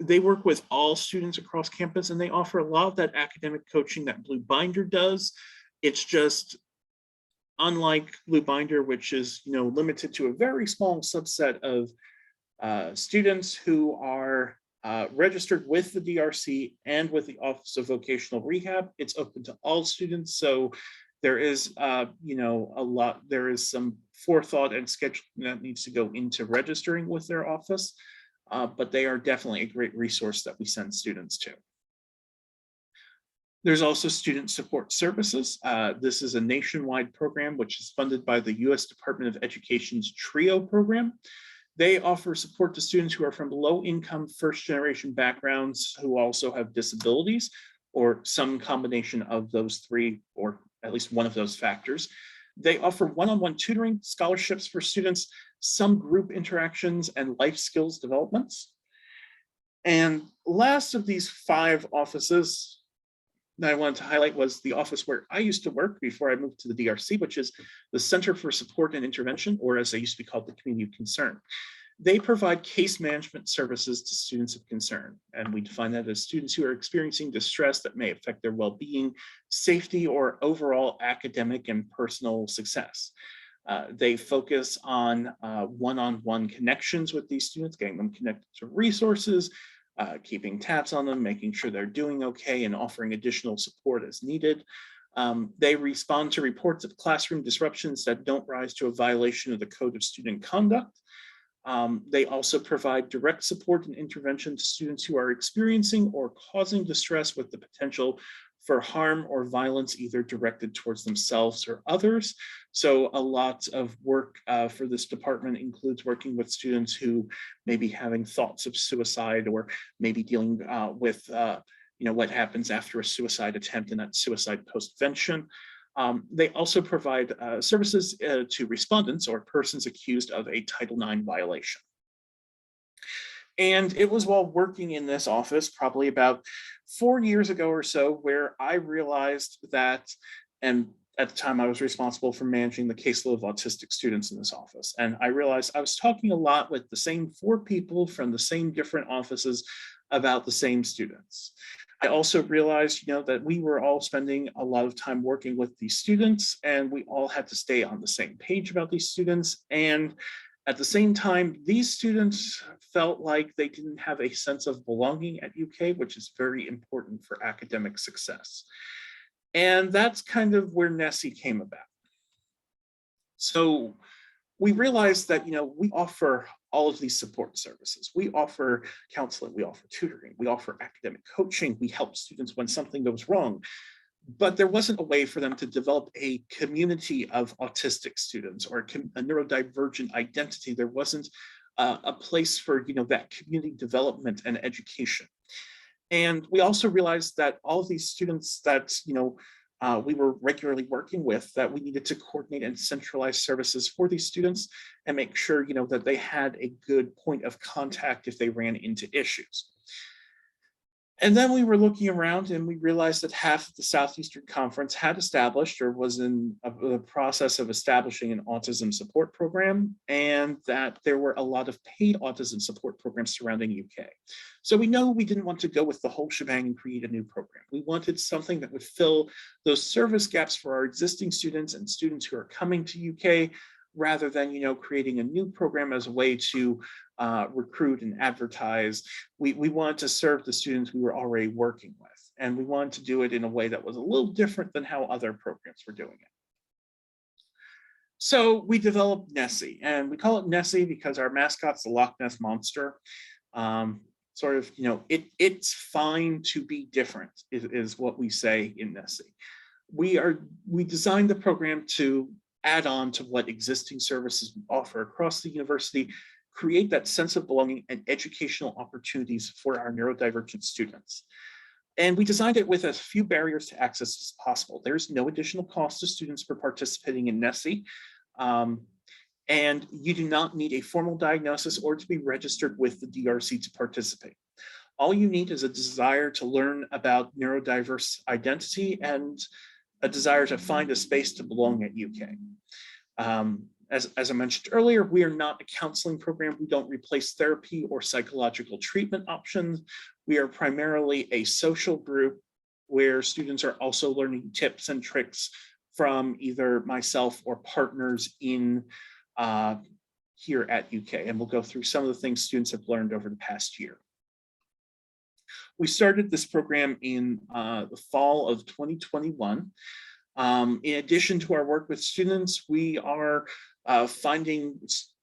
They work with all students across campus, and they offer a lot of that academic coaching that Blue Binder does. It's just unlike Blue Binder, which is limited to a very small subset of students who are registered with the DRC and with the Office of Vocational Rehab. It's open to all students, so there is there is some forethought and scheduling that needs to go into registering with their office. But they are definitely a great resource that we send students to. There's also student support services. This is a nationwide program which is funded by the U.S. Department of Education's TRIO program. They offer support to students who are from low-income first-generation backgrounds who also have disabilities, or some combination of those three, or at least one of those factors. They offer one-on-one tutoring, scholarships for students, some group interactions, and life skills developments. And last of these 5 offices that I wanted to highlight was the office where I used to work before I moved to the DRC, which is the Center for Support and Intervention, or as they used to be called, the Community of Concern. They provide case management services to students of concern, and we define that as students who are experiencing distress that may affect their well-being, safety, or overall academic and personal success. They focus on one-on-one connections with these students, getting them connected to resources, keeping tabs on them, making sure they're doing okay, and offering additional support as needed. They respond to reports of classroom disruptions that don't rise to a violation of the Code of Student Conduct. They also provide direct support and intervention to students who are experiencing or causing distress with the potential for harm or violence either directed towards themselves or others. So a lot of work for this department includes working with students who may be having thoughts of suicide, or maybe dealing with what happens after a suicide attempt and that suicide postvention. They also provide services to respondents or persons accused of a Title IX violation. And it was while working in this office, probably about 4 years ago or so, where I realized that, and at the time I was responsible for managing the caseload of autistic students in this office. And I realized I was talking a lot with the same 4 people from the same different offices about the same students. I also realized, that we were all spending a lot of time working with these students, and we all had to stay on the same page about these students. And at the same time, these students felt like they didn't have a sense of belonging at UK, which is very important for academic success. And that's kind of where Nessie came about. So we realized that, we offer all of these support services. We offer counseling, we offer tutoring, we offer academic coaching, we help students when something goes wrong. But there wasn't a way for them to develop a community of autistic students or a neurodivergent identity. There wasn't a place for that community development and education. And we also realized that all of these students that we were regularly working with, that we needed to coordinate and centralize services for these students and make sure that they had a good point of contact if they ran into issues. And then we were looking around and we realized that half of the Southeastern Conference had established or was in the process of establishing an autism support program, and that there were a lot of paid autism support programs surrounding UK. So we know we didn't want to go with the whole shebang and create a new program. We wanted something that would fill those service gaps for our existing students and students who are coming to UK, rather than creating a new program as a way to recruit and advertise. We wanted to serve the students we were already working with, and we wanted to do it in a way that was a little different than how other programs were doing it. So we developed Nessie, and we call it Nessie because our mascot's the Loch Ness Monster. It's fine to be different is what we say in Nessie. We designed the program to add on to what existing services we offer across the university, create that sense of belonging and educational opportunities for our neurodivergent students. And we designed it with as few barriers to access as possible. There's no additional cost to students for participating in Nessie. And you do not need a formal diagnosis or to be registered with the DRC to participate. All you need is a desire to learn about neurodiverse identity and a desire to find a space to belong at UK. As I mentioned earlier, we are not a counseling program. We don't replace therapy or psychological treatment options. We are primarily a social group where students are also learning tips and tricks from either myself or partners in here at UK. And we'll go through some of the things students have learned over the past year. We started this program in the fall of 2021. In addition to our work with students, we are finding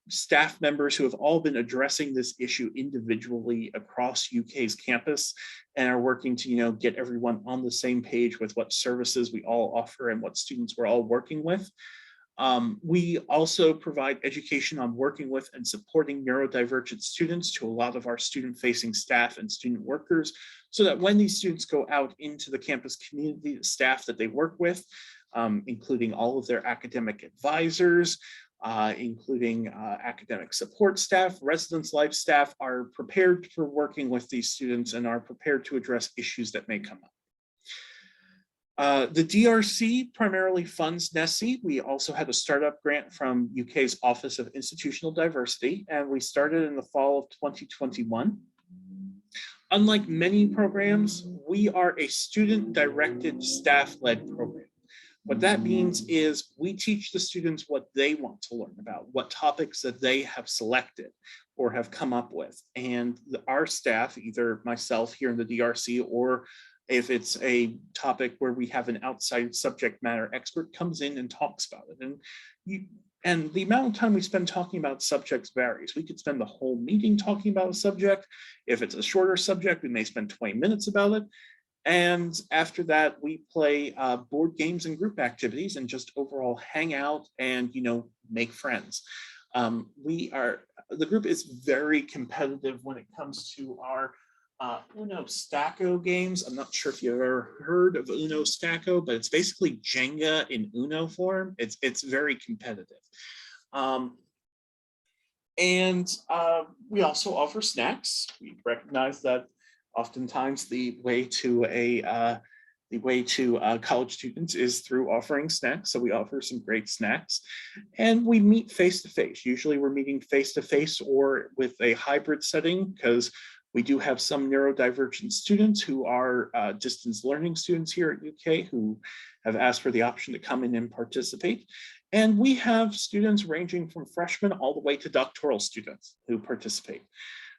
staff members who have all been addressing this issue individually across UK's campus and are working to get everyone on the same page with what services we all offer and what students we're all working with. We also provide education on working with and supporting neurodivergent students to a lot of our student-facing staff and student workers, so that when these students go out into the campus community, the staff that they work with, including all of their academic advisors, including academic support staff, residence life staff, are prepared for working with these students and are prepared to address issues that may come up. The DRC primarily funds Nessie. We also had a startup grant from UK's Office of Institutional Diversity, and we started in the fall of 2021. Unlike many programs, we are a student-directed, staff-led program. What that means is we teach the students what they want to learn about, what topics that they have selected or have come up with. And our staff, either myself here in the DRC, or if it's a topic where we have an outside subject matter expert, comes in and talks about it. And the amount of time we spend talking about subjects varies. We could spend the whole meeting talking about a subject. If it's a shorter subject, we may spend 20 minutes about it. And after that, we play board games and group activities and just overall hang out and, make friends. The group is very competitive when it comes to our Uno Stacko games. I'm not sure if you've ever heard of Uno Stacko, but it's basically Jenga in Uno form. It's very competitive. And we also offer snacks. We recognize that oftentimes the way to college students is through offering snacks. So we offer some great snacks, and we meet face to face. Usually we're meeting face to face or with a hybrid setting, because we do have some neurodivergent students who are distance learning students here at UK who have asked for the option to come in and participate. And we have students ranging from freshmen all the way to doctoral students who participate.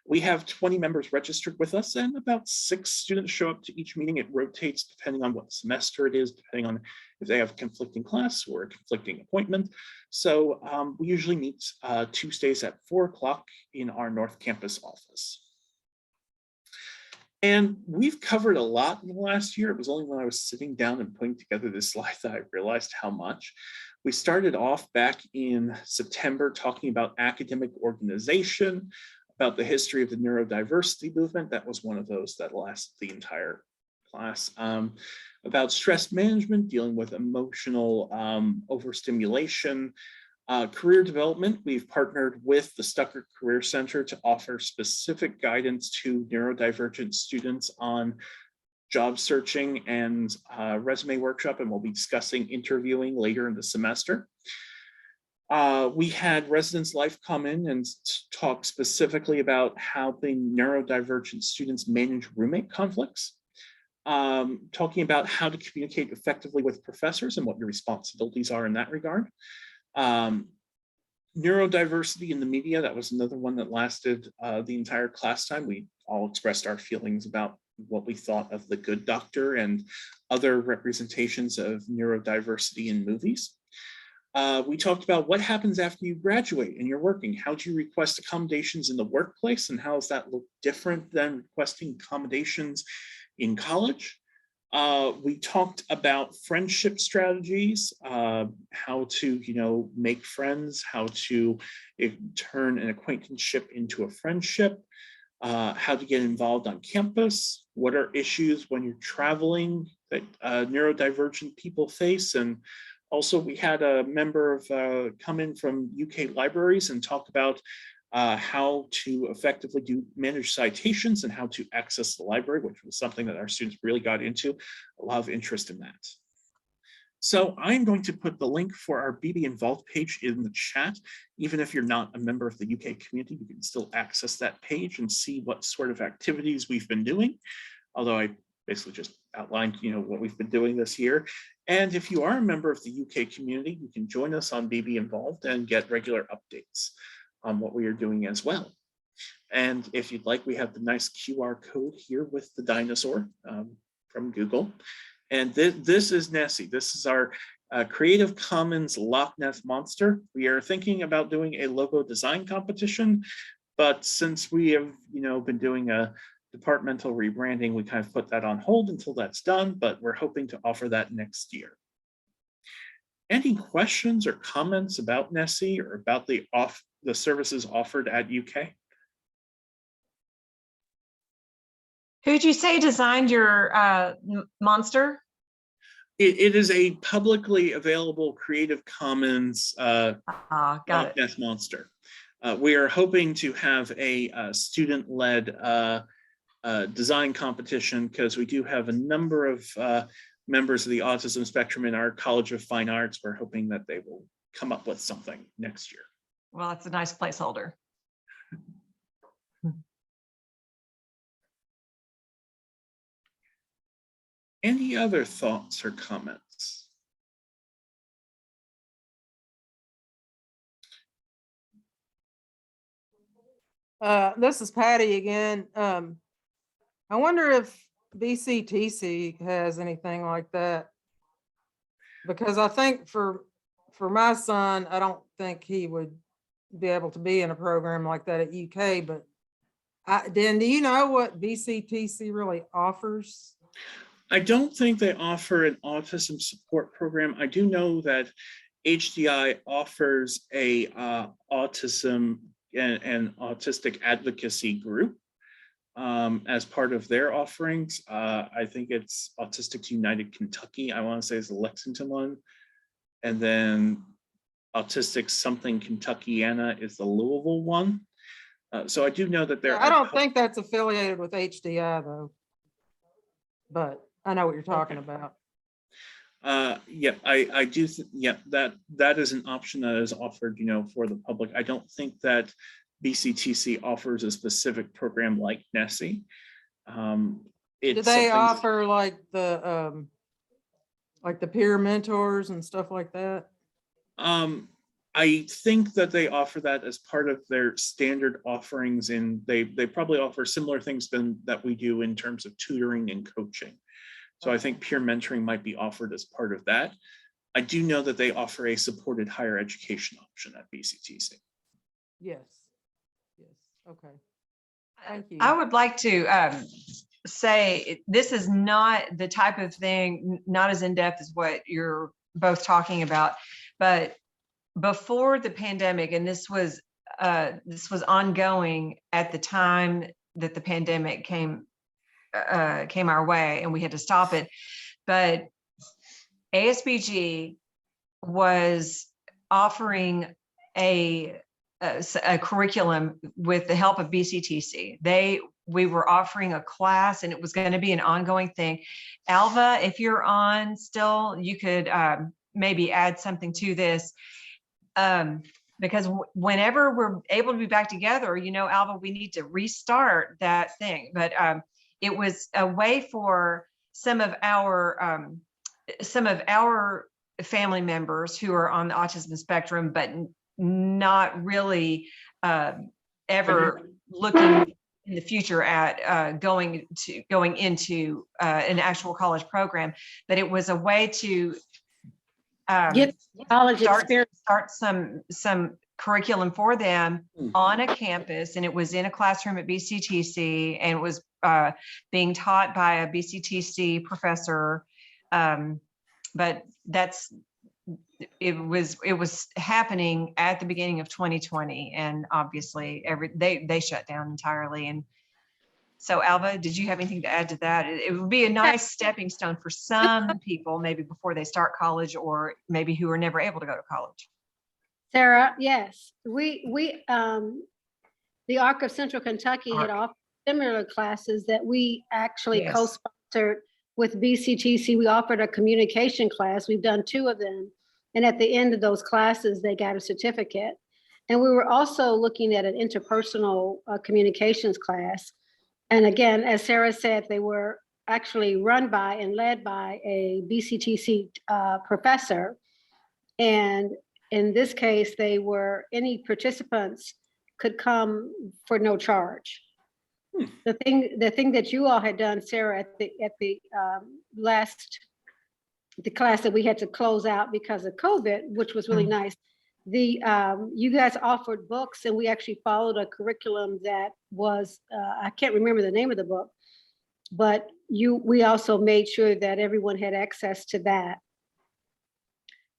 We have 20 members registered with us, and about 6 students show up to each meeting. It rotates depending on what semester it is, depending on if they have a conflicting class or a conflicting appointment. So we usually meet Tuesdays at 4 o'clock in our North Campus office. And we've covered a lot in the last year. It was only when I was sitting down and putting together this slide that I realized how much. We started off back in September talking about academic organization, about the history of the neurodiversity movement. That was one of those that lasted the entire class. About stress management, dealing with emotional overstimulation. Career development, we've partnered with the Stuckert Career Center to offer specific guidance to neurodivergent students on job searching and resume workshop, and we'll be discussing interviewing later in the semester. We had Residence Life come in and talk specifically about how the neurodivergent students manage roommate conflicts, talking about how to communicate effectively with professors and what your responsibilities are in that regard. Neurodiversity in the media, that was another one that lasted the entire class time. We all expressed our feelings about what we thought of The Good Doctor and other representations of neurodiversity in movies. We talked about what happens after you graduate and you're working. How do you request accommodations in the workplace, and how does that look different than requesting accommodations in college? We talked about friendship strategies, how to, make friends, how to turn an acquaintanceship into a friendship, how to get involved on campus, what are issues when you're traveling that neurodivergent people face. And also we had a member come in from UK libraries and talk about how to effectively manage citations and how to access the library, which was something that our students really got into, a lot of interest in that. So I'm going to put the link for our BB Involved page in the chat. Even if you're not a member of the UK community, you can still access that page and see what sort of activities we've been doing. Although I basically just outlined, what we've been doing this year. And if you are a member of the UK community, you can join us on BB Involved and get regular updates on what we are doing as well. And if you'd like, we have the nice QR code here with the dinosaur from Google. And this is Nessie. This is our Creative Commons Loch Ness monster. We are thinking about doing a logo design competition, but since we have, been doing a departmental rebranding, we kind of put that on hold until that's done, but we're hoping to offer that next year. Any questions or comments about Nessie or about the services offered at UK? Who'd you say designed your monster? It is a publicly available Creative Commons Got Loch it. Ness monster. We are hoping to have a student-led design competition, because we do have a number of members of the autism spectrum in our College of Fine Arts. We're hoping that they will come up with something next year. Well, it's a nice placeholder. Any other thoughts or comments? This is Patty again. I wonder if BCTC has anything like that, because I think for my son, I don't think he would be able to be in a program like that at UK. But Dan, do you know what BCTC really offers? I don't think they offer an autism support program. I do know that HDI offers a autism and autistic advocacy group as part of their offerings. I think it's Autistics United Kentucky. I want to say it's the Lexington one. And then Autistic something Kentuckiana is the Louisville one. So I do know that there I don't think that's affiliated with HDI though. But I know what you're talking about. Yeah, I do. Yeah, that is an option that is offered, for the public. I don't think that BCTC offers a specific program like Nessie. Do they offer like the peer mentors and stuff like that? I think that they offer that as part of their standard offerings, and they probably offer similar things that we do in terms of tutoring and coaching. So I think peer mentoring might be offered as part of that. I do know that they offer a supported higher education option at BCTC. Yes. Yes. Okay. Thank you. I would like to say this is not the type of thing, not as in-depth as what you're both talking about, but before the pandemic, and this was ongoing at the time that the pandemic came our way and we had to stop it. But ASBG was offering a curriculum with the help of BCTC. We were offering a class, and it was going to be an ongoing thing. Alva, if you're on still, you could maybe add something to this. Because whenever we're able to be back together, Alva, we need to restart that thing. But it was a way for some of our family members who are on the autism spectrum, but not really ever looking in the future at going into an actual college program. But it was a way to Get college experience. start some curriculum for them on a campus, and it was in a classroom at BCTC, and it was being taught by a BCTC professor. But it was happening at the beginning of 2020, and obviously they shut down entirely. And so, Alva, did you have anything to add to that? It would be a nice stepping stone for some people, maybe before they start college, or maybe who are never able to go to college. Sarah, yes, the ARC of Central Kentucky had offered similar classes that we actually co-sponsored with BCTC. We offered a communication class. We've done 2 of them. And at the end of those classes, they got a certificate. And we were also looking at an interpersonal communications class. And again, as Sarah said, they were actually run by and led by a BCTC professor. And in this case, any participants could come for no charge. The thing that you all had done, Sarah, at the class that we had to close out because of COVID, which was really nice. You guys offered books, and we actually followed a curriculum that was, I can't remember the name of the book, but we also made sure that everyone had access to that.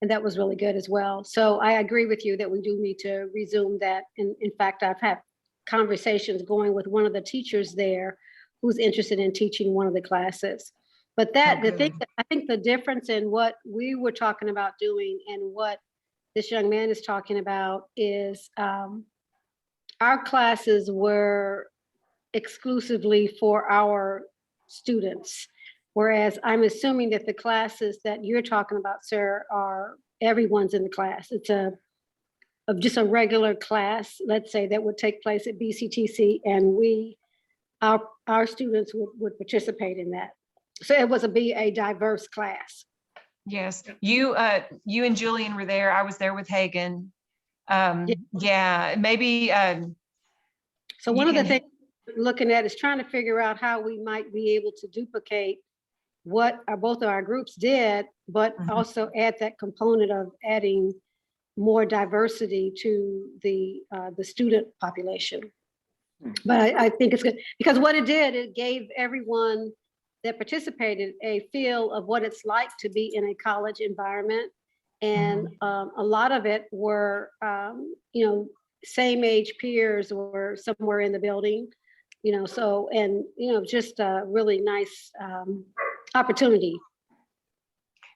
And that was really good as well. So I agree with you that we do need to resume that. And in fact, I've had conversations going with one of the teachers there who's interested in teaching one of the classes. But I think the difference in what we were talking about doing and what this young man is talking about is our classes were exclusively for our students. Whereas I'm assuming that the classes that you're talking about, Sarah, are everyone's in the class. It's just a regular class, let's say, that would take place at BCTC, and our students would participate in that. So it was a diverse class. Yes, you and Julian were there. I was there with Hagen. Yeah, maybe. So one of the things we're looking at is trying to figure out how we might be able to duplicate what both of our groups did, but also add that component of adding more diversity to the student population. But I think it's good because what it did, it gave everyone that participated a feel of what it's like to be in a college environment. And a lot of it were, same age peers or somewhere in the building, so, and, just a really nice opportunity.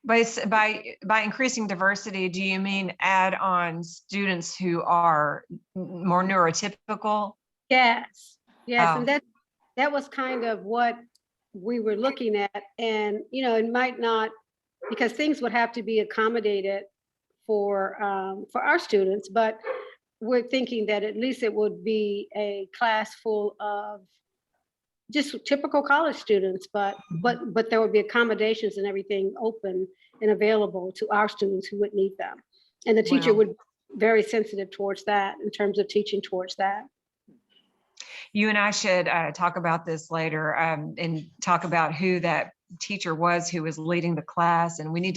By increasing diversity, do you mean add on students who are more neurotypical? Yes, Oh. and that was kind of what we were looking at. And, it might not, because things would have to be accommodated for our students, but we're thinking that at least it would be a class full of just typical college students, but there would be accommodations and everything open and available to our students who would need them. And the teacher Wow. would be very sensitive towards that in terms of teaching towards that. You and I should talk about this later and talk about who that teacher was who was leading the class, and we need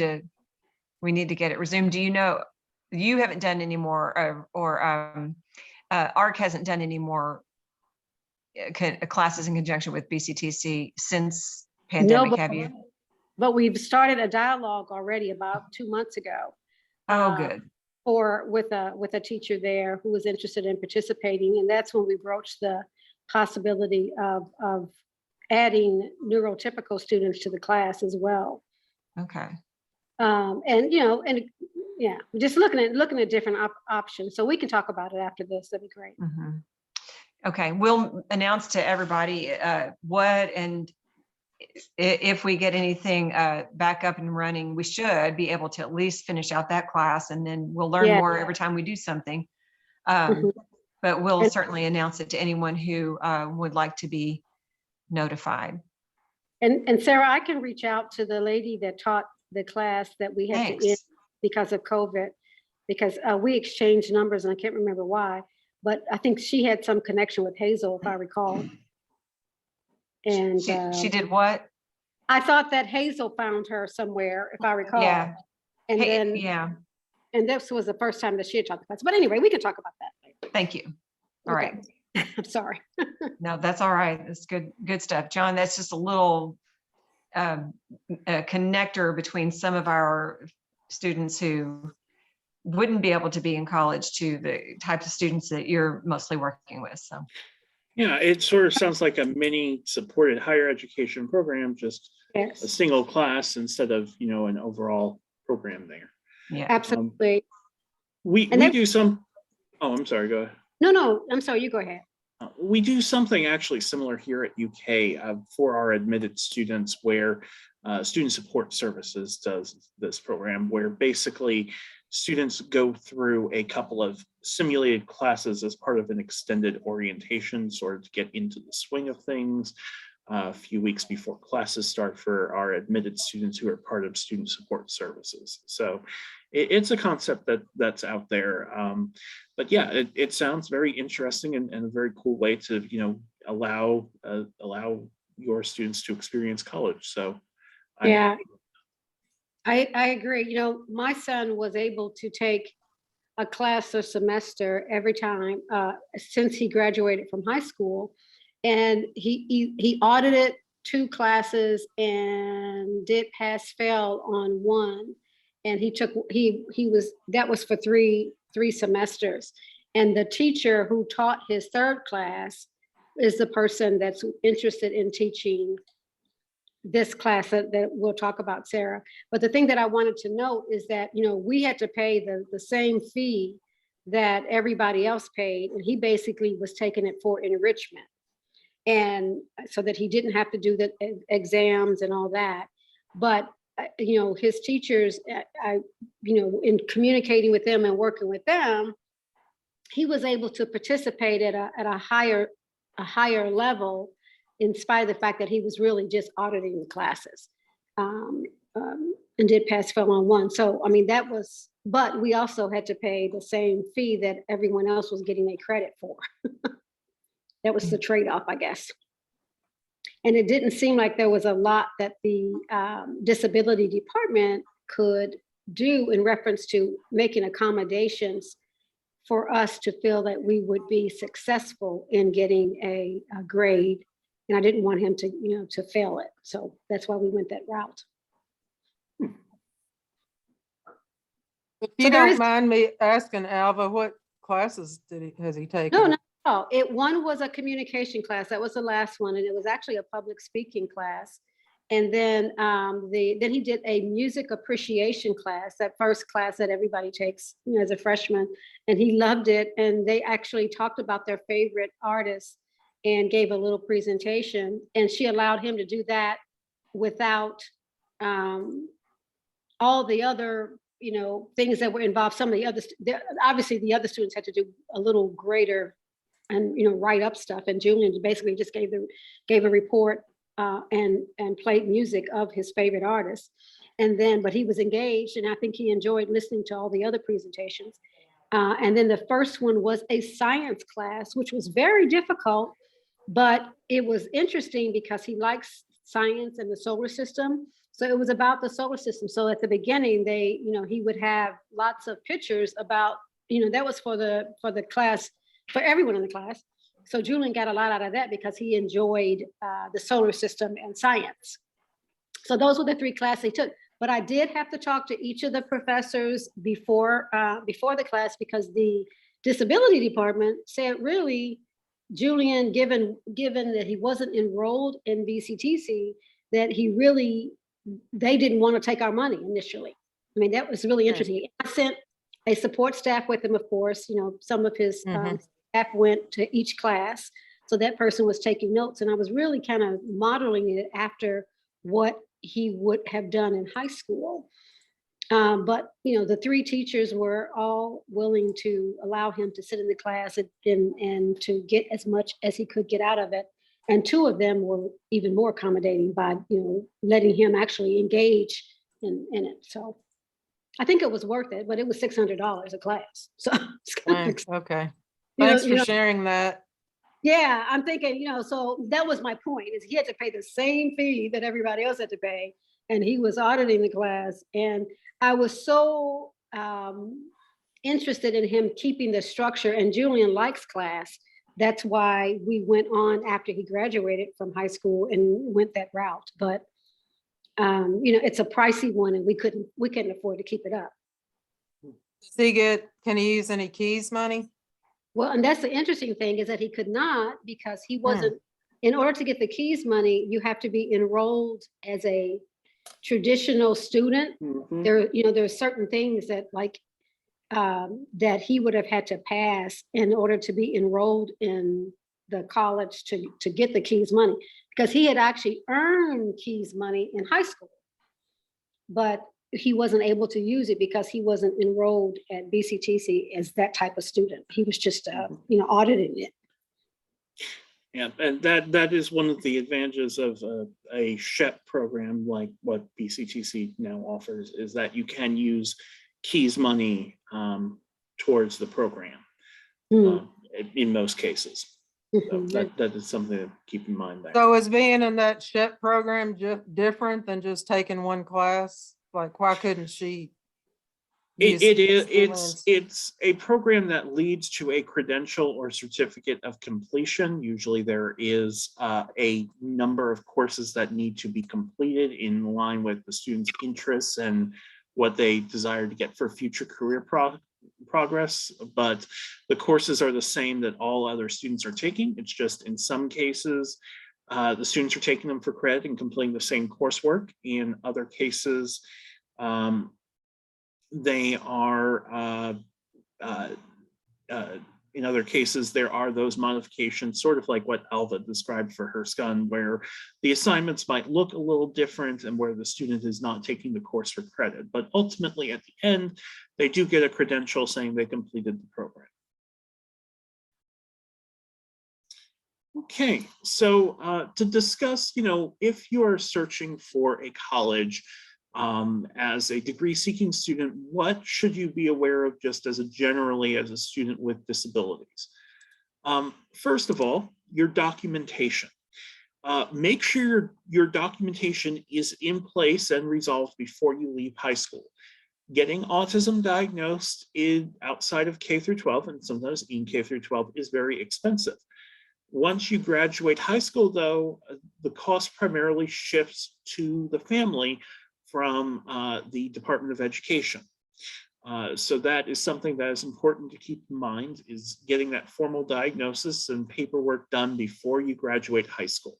to get it resumed. Do you know, you haven't done any more, or ARC hasn't done any more classes in conjunction with BCTC since pandemic, No, have you? but we've started a dialogue already about 2 months ago. Oh, good. Or with a teacher there who was interested in participating, and that's when we broached the possibility of adding neurotypical students to the class as well. Okay. And yeah, just looking at different options. So we can talk about it after this. That'd be great. Mhm. Okay, we'll announce to everybody what, and if we get anything back up and running, we should be able to at least finish out that class, and then we'll learn Yeah. more every time we do something. Mhm. But we'll And- certainly announce it to anyone who would like to be notified. And Sarah, I can reach out to the lady that taught the class that we had to end Thanks. because of COVID, because we exchanged numbers and I can't remember why, but I think she had some connection with Hazel, if I recall. And She did what? I thought that Hazel found her somewhere, if I recall. Yeah. And Hey, then, yeah, and this was the first time that she had taught the class. But anyway, we can talk about that later. thank you. All right. Okay. I'm sorry. No, that's all right. That's good stuff. John, that's just a little a connector between some of our students who wouldn't be able to be in college to the types of students that you're mostly working with. So Yeah, it sort of sounds like a mini supported higher education program, just a Yes, single class instead of, an overall program there. yeah. absolutely. We And then- do some, oh, I'm sorry, go ahead. No, I'm sorry, you go ahead. We do something actually similar here at UK for our admitted students, where Student Support Services does this program, where basically students go through a couple of simulated classes as part of an extended orientation, sort of to get into the swing of things a few weeks before classes start for our admitted students who are part of Student Support Services. So it's a concept that's out there. But yeah, it sounds very interesting and a very cool way to, allow your students to experience college. So Yeah, I agree. My son was able to take a class or semester every time since he graduated from high school, and he audited 2 classes and did pass fail on 1, and that was for three semesters, and the teacher who taught his 3rd class is the person that's interested in teaching this class that we'll talk about, Sarah. But the thing that I wanted to note is that, we had to pay the same fee that everybody else paid, and he basically was taking it for enrichment. And so that he didn't have to do the exams and all that. But, his teachers, in communicating with them and working with them, he was able to participate at a higher level, in spite of the fact that he was really just auditing the classes, and did pass fail on 1. So, but we also had to pay the same fee that everyone else was getting a credit for. That was the trade-off, I guess. And it didn't seem like there was a lot that the disability department could do in reference to making accommodations for us to feel that we would be successful in getting a grade And I didn't want him to, to fail it. So that's why we went that route. If So you there don't is- mind me asking, Alva, what classes has he taken? No, no. One was a communication class. That was the last one. And it was actually a public speaking class. And then then he did a music appreciation class, that first class that everybody takes as a freshman. And he loved it. And they actually talked about their favorite artists and gave a little presentation. And she allowed him to do that without all the other things that were involved. Some of the others, obviously the other students had to do a little greater and write up stuff. And Julian basically just gave a report and played music of his favorite artists. And then, but he was engaged, and I think he enjoyed listening to all the other presentations. And then the first one was a science class, which was very difficult, but it was interesting because he likes science and the solar system. So it was about the solar system. So at the beginning, he would have lots of pictures about, that was for the class, for everyone in the class. So Julian got a lot out of that because he enjoyed the solar system and science. So those were the 3 classes he took. But I did have to talk to each of the professors before the class, because the disability department said, really, Julian, given that he wasn't enrolled in BCTC, that they didn't want to take our money initially. I mean, that was really interesting. I sent a support staff with him, of course. Some of his staff went to each class. So that person was taking notes, and I was really kind of modeling it after what he would have done in high school. But the 3 teachers were all willing to allow him to sit in the class and to get as much as he could get out of it. And 2 of them were even more accommodating by letting him actually engage in it. So I think it was worth it, but it was $600 a class. So it's kind of okay. Thanks for know, sharing that. Yeah, I'm thinking, so that was my point, is he had to pay the same fee that everybody else had to pay, and he was auditing the class. And I was so interested in him keeping the structure, and Julian likes class. That's why we went on after he graduated from high school and went that route. But it's a pricey one, and we couldn't afford to keep it up. Can he use any keys money? Well, and that's the interesting thing, is that he could not, because he wasn't, in order to get the keys money, you have to be enrolled as a traditional student. There are certain things that that he would have had to pass in order to be enrolled in the college to get the keys money, because he had actually earned keys money in high school, but he wasn't able to use it because he wasn't enrolled at BCTC as that type of student. He was just, auditing it. Yeah, and that is one of the advantages of a SHEP program like what BCTC now offers, is that you can use keys money towards the program in most cases. So that is something to keep in mind there. So is being in that SHEP program different than just taking one class? Like, why couldn't she? It's a program that leads to a credential or certificate of completion. Usually there is a number of courses that need to be completed in line with the student's interests and what they desire to get for future career progress. But the courses are the same that all other students are taking. It's just in some cases, the students are taking them for credit and completing the same coursework. In other cases, they are, in other cases, there are those modifications, sort of like what Alva described for her son, where the assignments might look a little different and where the student is not taking the course for credit. But ultimately, at the end, they do get a credential saying they completed the program. Okay, so to discuss, if you are searching for a college, as a degree-seeking student, what should you be aware of just as a student with disabilities? First of all, your documentation. Make sure your documentation is in place and resolved before you leave high school. Getting autism diagnosed outside of K through 12, and sometimes in K through 12, is very expensive. Once you graduate high school, though, the cost primarily shifts to the family from the Department of Education. So that is something that is important to keep in mind, is getting that formal diagnosis and paperwork done before you graduate high school.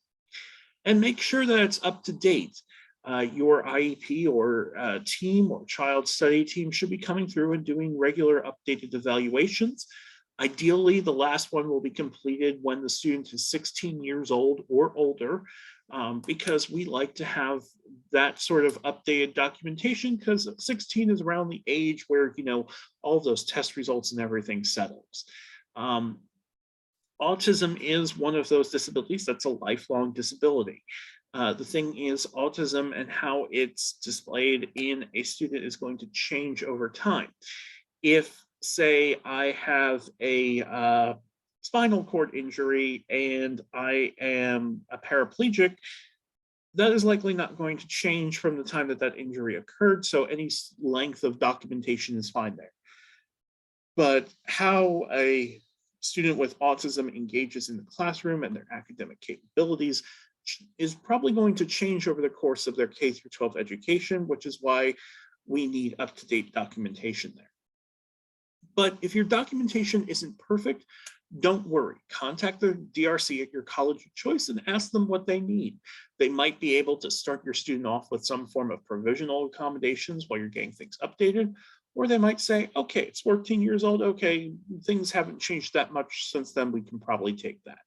And make sure that it's up to date. Your IEP or team or child study team should be coming through and doing regular updated evaluations. Ideally, the last one will be completed when the student is 16 years old or older, because we like to have that sort of updated documentation, because 16 is around the age where, you know, all those test results and everything settles. Autism is one of those disabilities that's a lifelong disability. The thing is, autism and how it's displayed in a student is going to change over time. If, say, I have a spinal cord injury and I am a paraplegic, that is likely not going to change from the time that that injury occurred. So any length of documentation is fine there. But how a student with autism engages in the classroom and their academic capabilities is probably going to change over the course of their K through 12 education, which is why we need up-to-date documentation there. But if your documentation isn't perfect, don't worry. Contact the DRC at your college of choice and ask them what they need. They might be able to start your student off with some form of provisional accommodations while you're getting things updated, or they might say, okay, it's 14 years old, okay, things haven't changed that much since then, we can probably take that.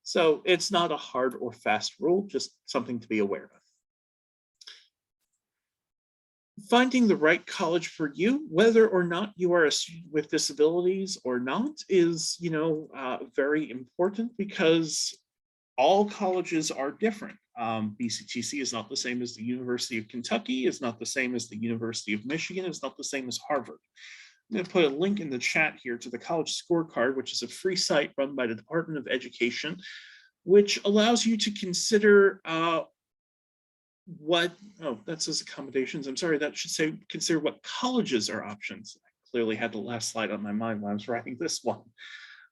So it's not a hard or fast rule, just something to be aware of. Finding the right college for you, whether or not you are a student with disabilities or not, is, very important, because all colleges are different. BCTC is not the same as the University of Kentucky, is not the same as the University of Michigan, is not the same as Harvard. I'm going to put a link in the chat here to the College Scorecard, which is a free site run by the Department of Education, which allows you to consider that says accommodations. I'm sorry, that should say consider what colleges are options. I clearly had the last slide on my mind when I was writing this one.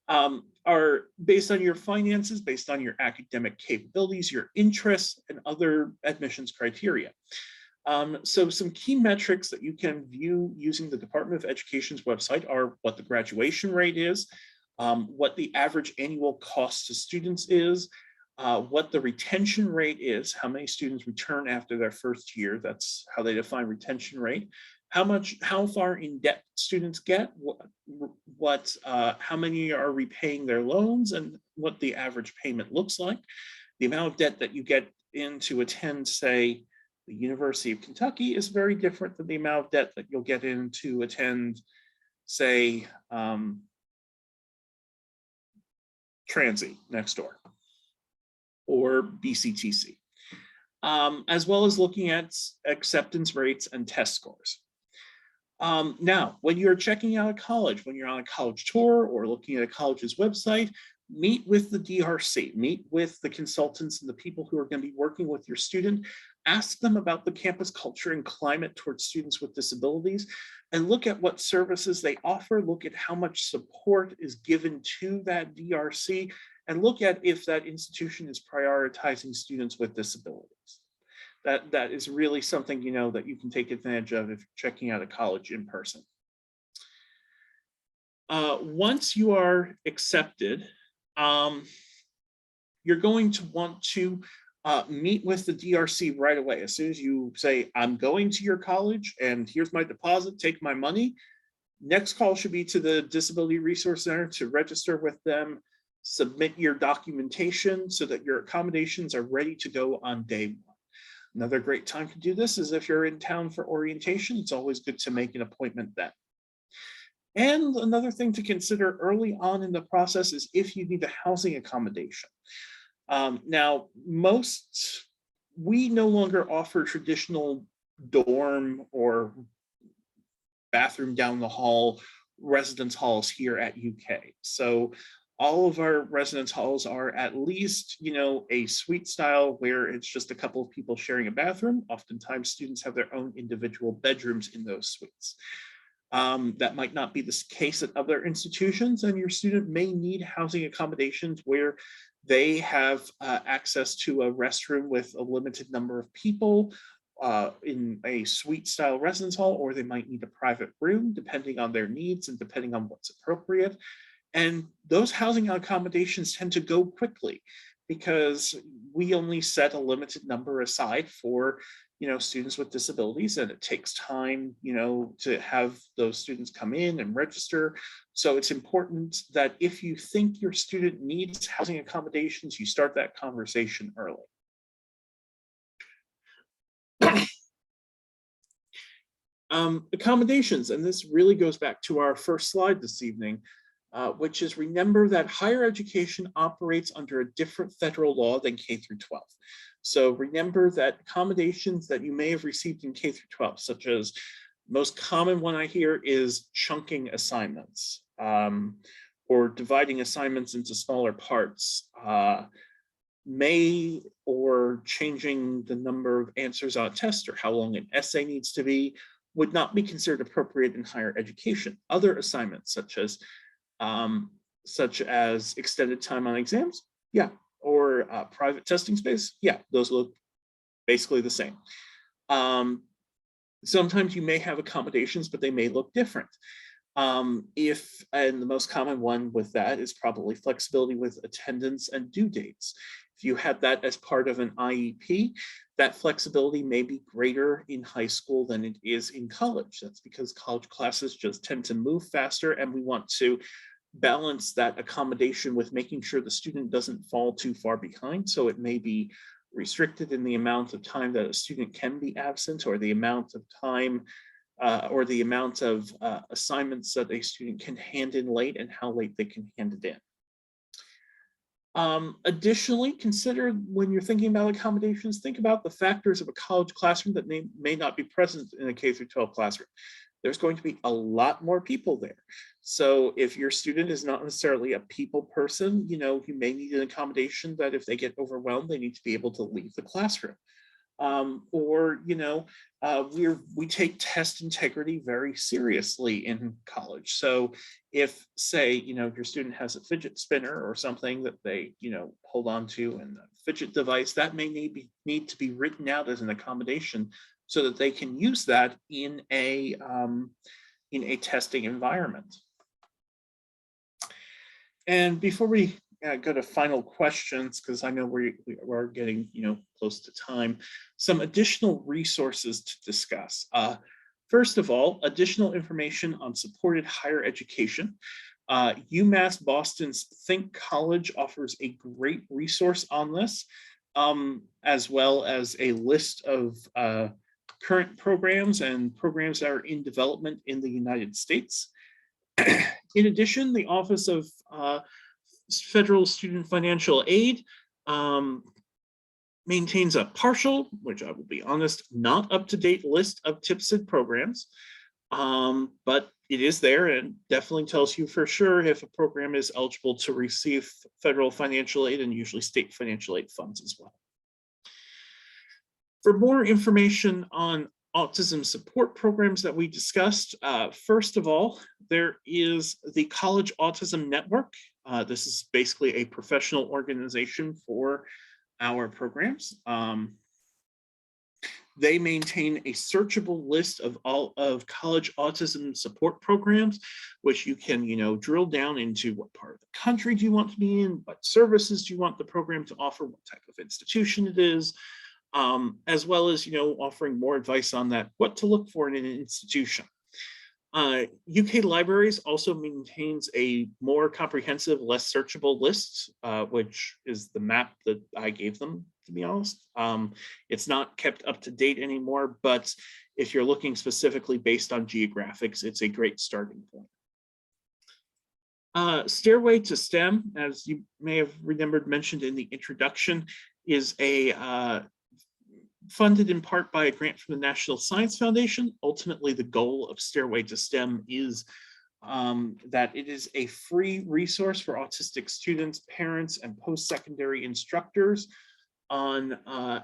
Are based on your finances, based on your academic capabilities, your interests, and other admissions criteria. So some key metrics that you can view using the Department of Education's website are what the graduation rate is, what the average annual cost to students is, what the retention rate is, how many students return after their first year, that's how they define retention rate, how far in debt students get, how many are repaying their loans, and what the average payment looks like, the amount of debt that you get in to attend, say, the University of Kentucky is very different than the amount of debt that you'll get in to attend, say, Transy next door, or BCTC, as well as looking at acceptance rates and test scores. Now, when you're checking out a college, when you're on a college tour or looking at a college's website, meet with the DRC, meet with the consultants and the people who are going to be working with your student. Ask them about the campus culture and climate towards students with disabilities, and look at what services they offer, look at how much support is given to that DRC, and look at if that institution is prioritizing students with disabilities. That is really something, that you can take advantage of if you're checking out a college in person. Once you are accepted, you're going to want to meet with the DRC right away. As soon as you say, I'm going to your college and here's my deposit, take my money, next call should be to the Disability Resource Center to register with them, submit your documentation so that your accommodations are ready to go on day one. Another great time to do this is if you're in town for orientation. It's always good to make an appointment then. And another thing to consider early on in the process is if you need a housing accommodation. Now, we no longer offer traditional dorm or bathroom down the hall residence halls here at UK. So all of our residence halls are at least, a suite style where it's just a couple of people sharing a bathroom. Oftentimes students have their own individual bedrooms in those suites. That might not be the case at other institutions, and your student may need housing accommodations where They have access to a restroom with a limited number of people in a suite style residence hall, or they might need a private room depending on their needs and depending on what's appropriate. And those housing accommodations tend to go quickly because we only set a limited number aside for, students with disabilities, and it takes time, to have those students come in and register. So it's important that if you think your student needs housing accommodations, you start that conversation early. Accommodations, and this really goes back to our first slide this evening, which is remember that higher education operates under a different federal law than K through 12. So remember that accommodations that you may have received in K through 12, such as most common one I hear is chunking assignments or dividing assignments into smaller parts, or changing the number of answers on a test or how long an essay needs to be, would not be considered appropriate in higher education. Other assignments, such as extended time on exams, yeah, or private testing space, yeah, those look basically the same. Sometimes you may have accommodations, but they may look different. And the most common one with that is probably flexibility with attendance and due dates. If you had that as part of an IEP, that flexibility may be greater in high school than it is in college. That's because college classes just tend to move faster, and we want to balance that accommodation with making sure the student doesn't fall too far behind. So it may be restricted in the amount of time that a student can be absent, or the amount of time or the amount of assignments that a student can hand in late and how late they can hand it in. Additionally, consider when you're thinking about accommodations, think about the factors of a college classroom that may not be present in a K through 12 classroom. There's going to be a lot more people there. So if your student is not necessarily a people person, you may need an accommodation that if they get overwhelmed, they need to be able to leave the classroom. We take test integrity very seriously in college. So if, say, your student has a fidget spinner or something that they, hold on to, and a fidget device, that may need to be written out as an accommodation so that they can use that in a testing environment. And before we go to final questions, because I know we're getting close to time, some additional resources to discuss. First of all, additional information on supported higher education. UMass Boston's Think College offers a great resource on this, as well as a list of current programs and programs that are in development in the United States. In addition, the Office of Federal Student Financial Aid maintains a partial, which I will be honest, not up-to-date list of TIPSID programs, but it is there and definitely tells you for sure if a program is eligible to receive federal financial aid, and usually state financial aid funds as well. For more information on autism support programs that we discussed, first of all, there is the College Autism Network. This is basically a professional organization for our programs. They maintain a searchable list of all of college autism support programs, which you can, drill down into what part of the country do you want to be in, what services do you want the program to offer, what type of institution it is, as well as, offering more advice on that, what to look for in an institution. UK Libraries also maintains a more comprehensive, less searchable list, which is the map that I gave them, to be honest. It's not kept up to date anymore, but if you're looking specifically based on geographics, it's a great starting point. Stairway to STEM, as you may have remembered mentioned in the introduction, is a funded in part by a grant from the National Science Foundation. Ultimately, the goal of Stairway to STEM is that it is a free resource for autistic students, parents, and post-secondary instructors on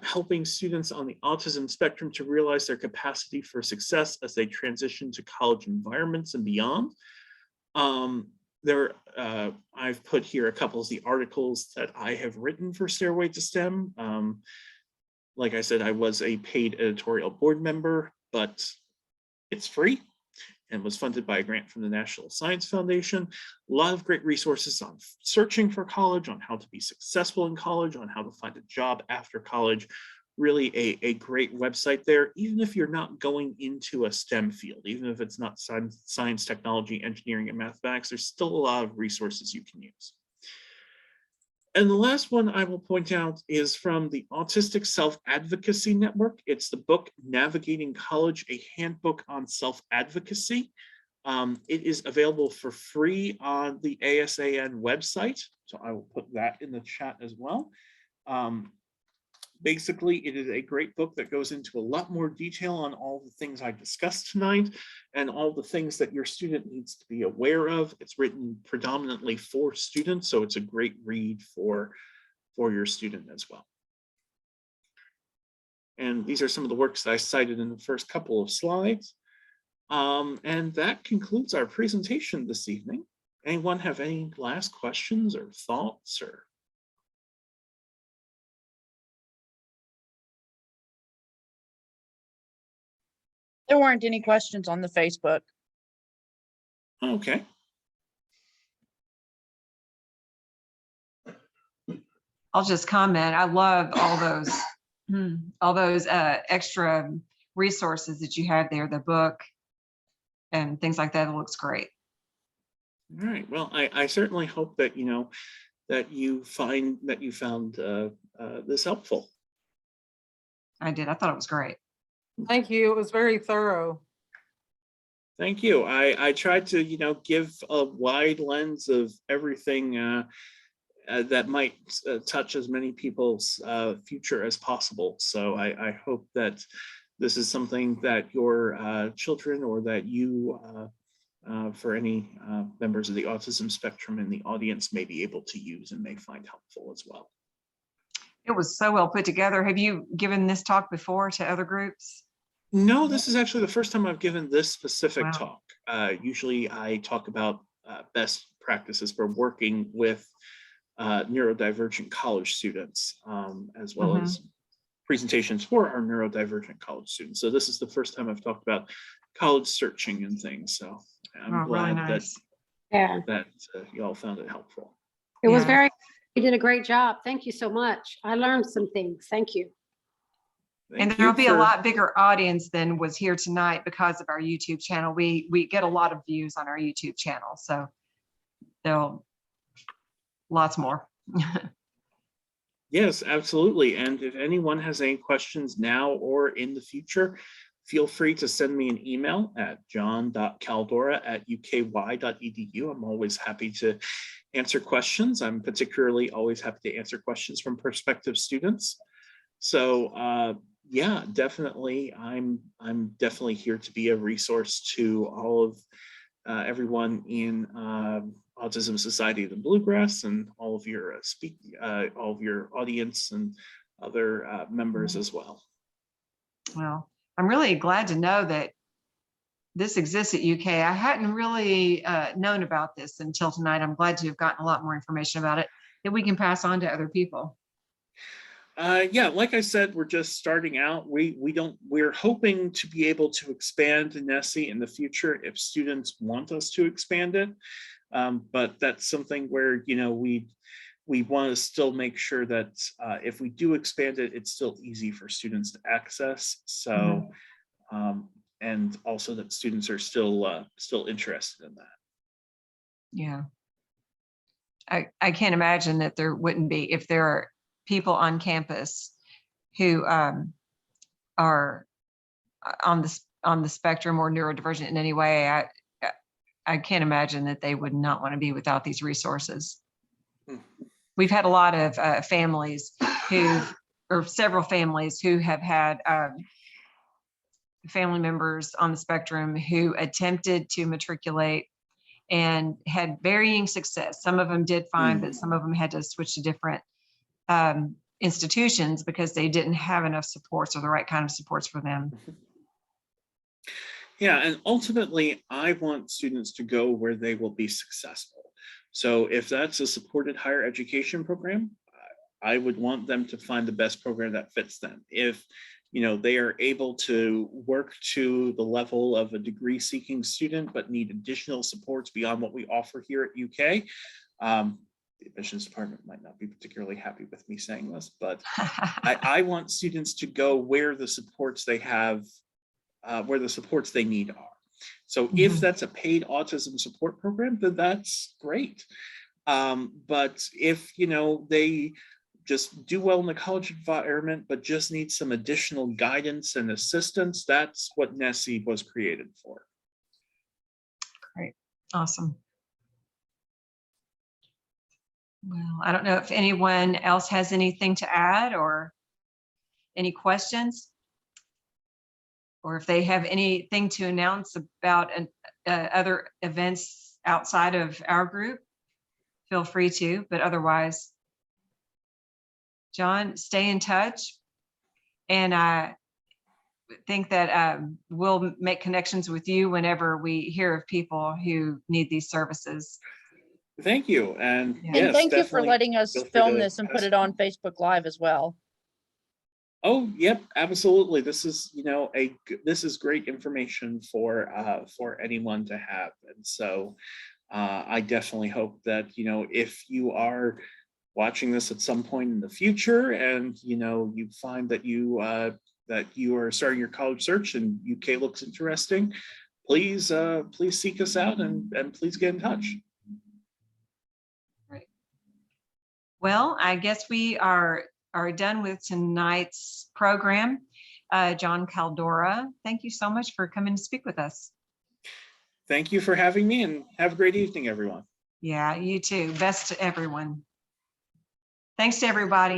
helping students on the autism spectrum to realize their capacity for success as they transition to college environments and beyond. I've put here a couple of the articles that I have written for Stairway to STEM. Like I said, I was a paid editorial board member, but it's free and was funded by a grant from the National Science Foundation. A lot of great resources on searching for college, on how to be successful in college, on how to find a job after college. Really a great website there, even if you're not going into a STEM field, even if it's not science, technology, engineering, and mathematics, there's still a lot of resources you can use. And the last one I will point out is from the Autistic Self-Advocacy Network. It's the book, Navigating College, a Handbook on Self-Advocacy. It is available for free on the ASAN website. So I will put that in the chat as well. Basically, it is a great book that goes into a lot more detail on all the things I discussed tonight and all the things that your student needs to be aware of. It's written predominantly for students, so it's a great read for your student as well. And these are some of the works that I cited in the first couple of slides. And that concludes our presentation this evening. Anyone have any last questions or thoughts or? There weren't any questions on the Facebook. Okay. I'll just comment. I love all those extra resources that you have there, the book and things like that. It looks great. All right. Well, I certainly hope that, that you found this helpful. I did. I thought it was great. Thank you. It was very thorough. Thank you. I tried to, give a wide lens of everything that might touch as many people's future as possible. So I hope that this is something that your children or that you, for any members of the autism spectrum in the audience, may be able to use and may find helpful as well. It was so well put together. Have you given this talk before to other groups? No, this is actually the first time I've given this specific Wow. talk. Usually I talk about best practices for working with neurodivergent college students, as well as presentations for our neurodivergent college students. So this is the first time I've talked about college searching and things. So I'm glad really nice. that you all found it helpful. It was Yeah. very, you did a great job. Thank you so much. I learned some things. Thank you. And there'll be a lot bigger audience than was here tonight because of our YouTube channel. We get a lot of views on our YouTube channel, so there'll lots more. Yes, absolutely. And if anyone has any questions now or in the future, feel free to send me an email at john.caldora@uky.edu. I'm always happy to answer questions. I'm particularly always happy to answer questions from prospective students. So yeah, definitely, I'm definitely here to be a resource to all of everyone in Autism Society of the Bluegrass and all of your audience and other members as well. Well, I'm really glad to know that this exists at UK. I hadn't really known about this until tonight. I'm glad to have gotten a lot more information about it that we can pass on to other people. Yeah, like I said, we're just starting out. We're hoping to be able to expand NESI in the future if students want us to expand it. But that's something where, we want to still make sure that if we do expand it, it's still easy for students to access. So, and also that students are still interested in that. Yeah. I can't imagine that there wouldn't be, if there are people on campus who are on the spectrum or neurodivergent in any way. I can't imagine that they would not want to be without these resources. We've had a lot of families or several families who have had family members on the spectrum who attempted to matriculate and had varying success. Some of them did fine, but some of them had to switch to different institutions because they didn't have enough supports or the right kind of supports for them. Yeah, and ultimately, I want students to go where they will be successful. So if that's a supported higher education program, I would want them to find the best program that fits them. If they are able to work to the level of a degree seeking student, but need additional supports beyond what we offer here at UK, the admissions department might not be particularly happy with me saying this, but I want students to go where the supports they have, where the supports they need are. So if that's a paid autism support program, then that's great. But if they just do well in the college environment, but just need some additional guidance and assistance, that's what Nessie was created for. Great, awesome. Well, I don't know if anyone else has anything to add or any questions, or if they have anything to announce about other events outside of our group, feel free to, but otherwise, John, stay in touch. And I think that we'll make connections with you whenever we hear of people who need these services. Thank you. And, Yeah. And yes, thank you for definitely letting us feel free film to this and put ask it on me. Facebook Live as well. Oh, yep, absolutely. This is, this is great information for anyone to have. And so I definitely hope that, if you are watching this at some point in the future and, you find that you are starting your college search and UK looks interesting, please seek us out and please get in touch. Right. Well, I guess we are done with tonight's program. John Caldora, thank you so much for coming to speak with us. Thank you for having me, and have a great evening, everyone. Yeah, you too. Best to everyone. Thanks to everybody.